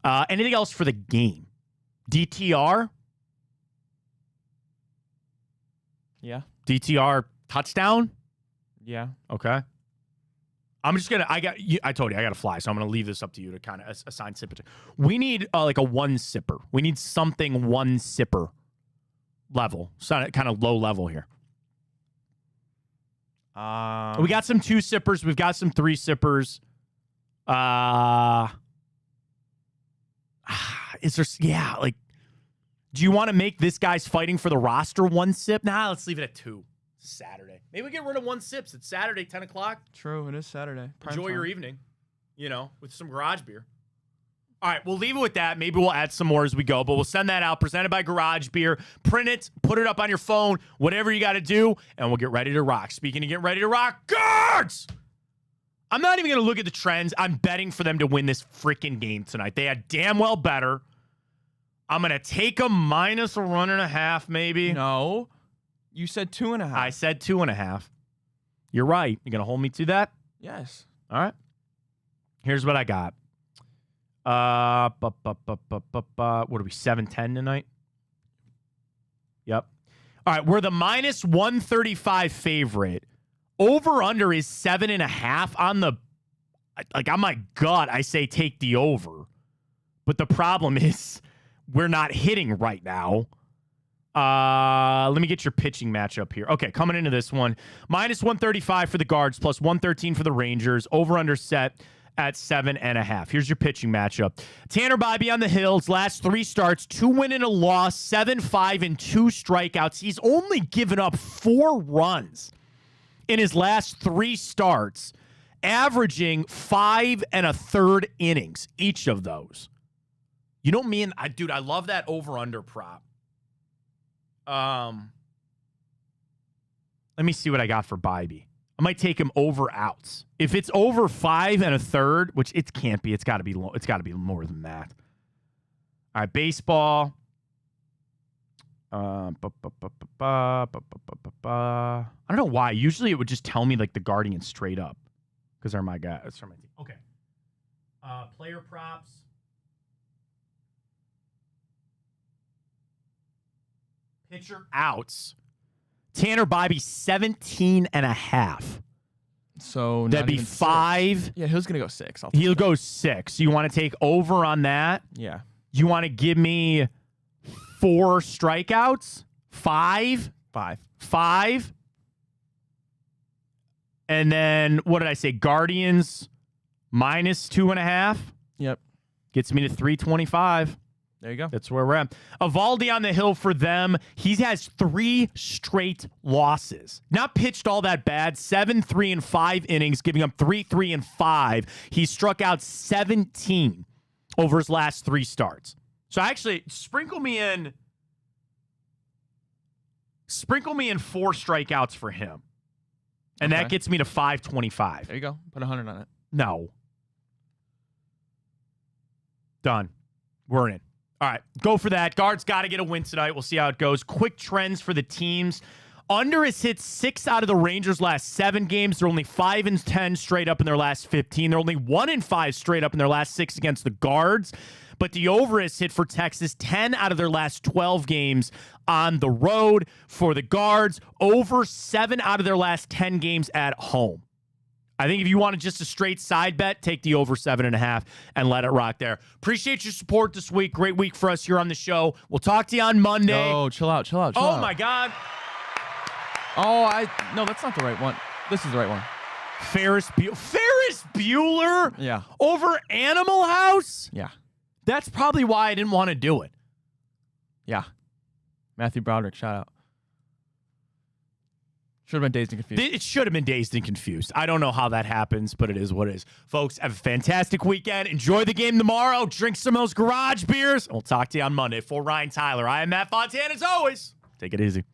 Anything else for the game? DTR? Yeah. DTR touchdown? Yeah. Okay. I'm just going to, I told you, I got to fly, so I'm going to leave this up to you to kind of assign sipper. We need like a 1 sipper. We need something 1 sipper level. So kind of low level here. We got some 2 sippers. We've got some 3 sippers. Is there, yeah, like, do you want to make this guy's fighting for the roster 1 sip? Nah, let's leave it at 2. It's Saturday. Maybe we get rid of 1 sips. It's Saturday, 10 o'clock. True, it is Saturday. Prime Enjoy time. your evening, with some garage beer. All right, we'll leave it with that. Maybe we'll add some more as we go, but we'll send that out. Presented by Garage Beer. Print it, put it up on your phone, whatever you got to do, and we'll get ready to rock. Speaking of getting ready to rock, guards! I'm not even going to look at the trends. I'm betting for them to win this freaking game tonight. They had damn well better. I'm going to take them minus a 1.5, maybe. No. You said 2.5. I said 2.5. You're right. You going to hold me to that? Yes. All right. Here's what I got. What are we, 7-10 tonight? Yep. All right, we're the minus 135 favorite. Over-under is 7.5. On my gut, I say take the over. But the problem is we're not hitting right now. Let me get your pitching matchup here. Okay, coming into this one, minus 135 for the Guards, plus 113 for the Rangers. Over-under set at 7.5. Here's your pitching matchup. Tanner Bybee on the Hills, last 3 starts, 2 win and a loss, 7-5 and 2 strikeouts. He's only given up 4 runs in his last 3 starts, averaging 5 1/3 innings, each of those. You know me and dude, I love that over-under prop. Let me see what I got for Bybee. I might take him over outs. If it's over 5 1/3, which it can't be, it's got to be low. It's got to be more than that. All right, baseball. I don't know why. Usually it would just tell me like the Guardians straight up because they're my guy. That's from my team. Okay. Player props. Pitcher outs. Tanner Bybee 17.5. So that'd be 5. 6. Yeah, he's gonna go 6. He'll go 6. You want to take over on that? Yeah. You want to give me 4 strikeouts? 5? 5. And then what did I say? Guardians minus 2.5. Yep. Gets me to 325. There you go. That's where we're at. Evaldi on the hill for them. He has 3 straight losses. Not pitched all that bad. 7, 3, and 5 innings, giving up 3, 3, and 5. He struck out 17 over his last 3 starts. So actually, sprinkle me in 4 strikeouts for him. And that gets me to 525. There you go. Put 100 on it. No. Done. We're in. All right, go for that. Guards got to get a win tonight. We'll see how it goes. Quick trends for the teams. Under has hit 6 out of the Rangers' last 7 games. They're only 5 and 10 straight up in their last 15. They're only 1 and 5 straight up in their last 6 against the Guards. But the over has hit for Texas 10 out of their last 12 games on the road. For the Guards, over 7 out of their last 10 games at home. I think if you wanted just a straight side bet, take the over 7.5 and let it rock there. Appreciate your support this week. Great week for us here on the show. We'll talk to you on Monday. Oh, chill out. Oh, my God. Oh, no, that's not the right one. This is the right one. Ferris Bueller? Yeah. Over Animal House? Yeah. That's probably why I didn't want to do it. Yeah. Matthew Broderick, shout out. Should have been dazed and confused. It should have been dazed and confused. I don't know how that happens, but it is what it is. Folks, have a fantastic weekend. Enjoy the game tomorrow. Drink some of those garage beers. And we'll talk to you on Monday. For Ryan Tyler, I am Matt Fontana. As always, take it easy.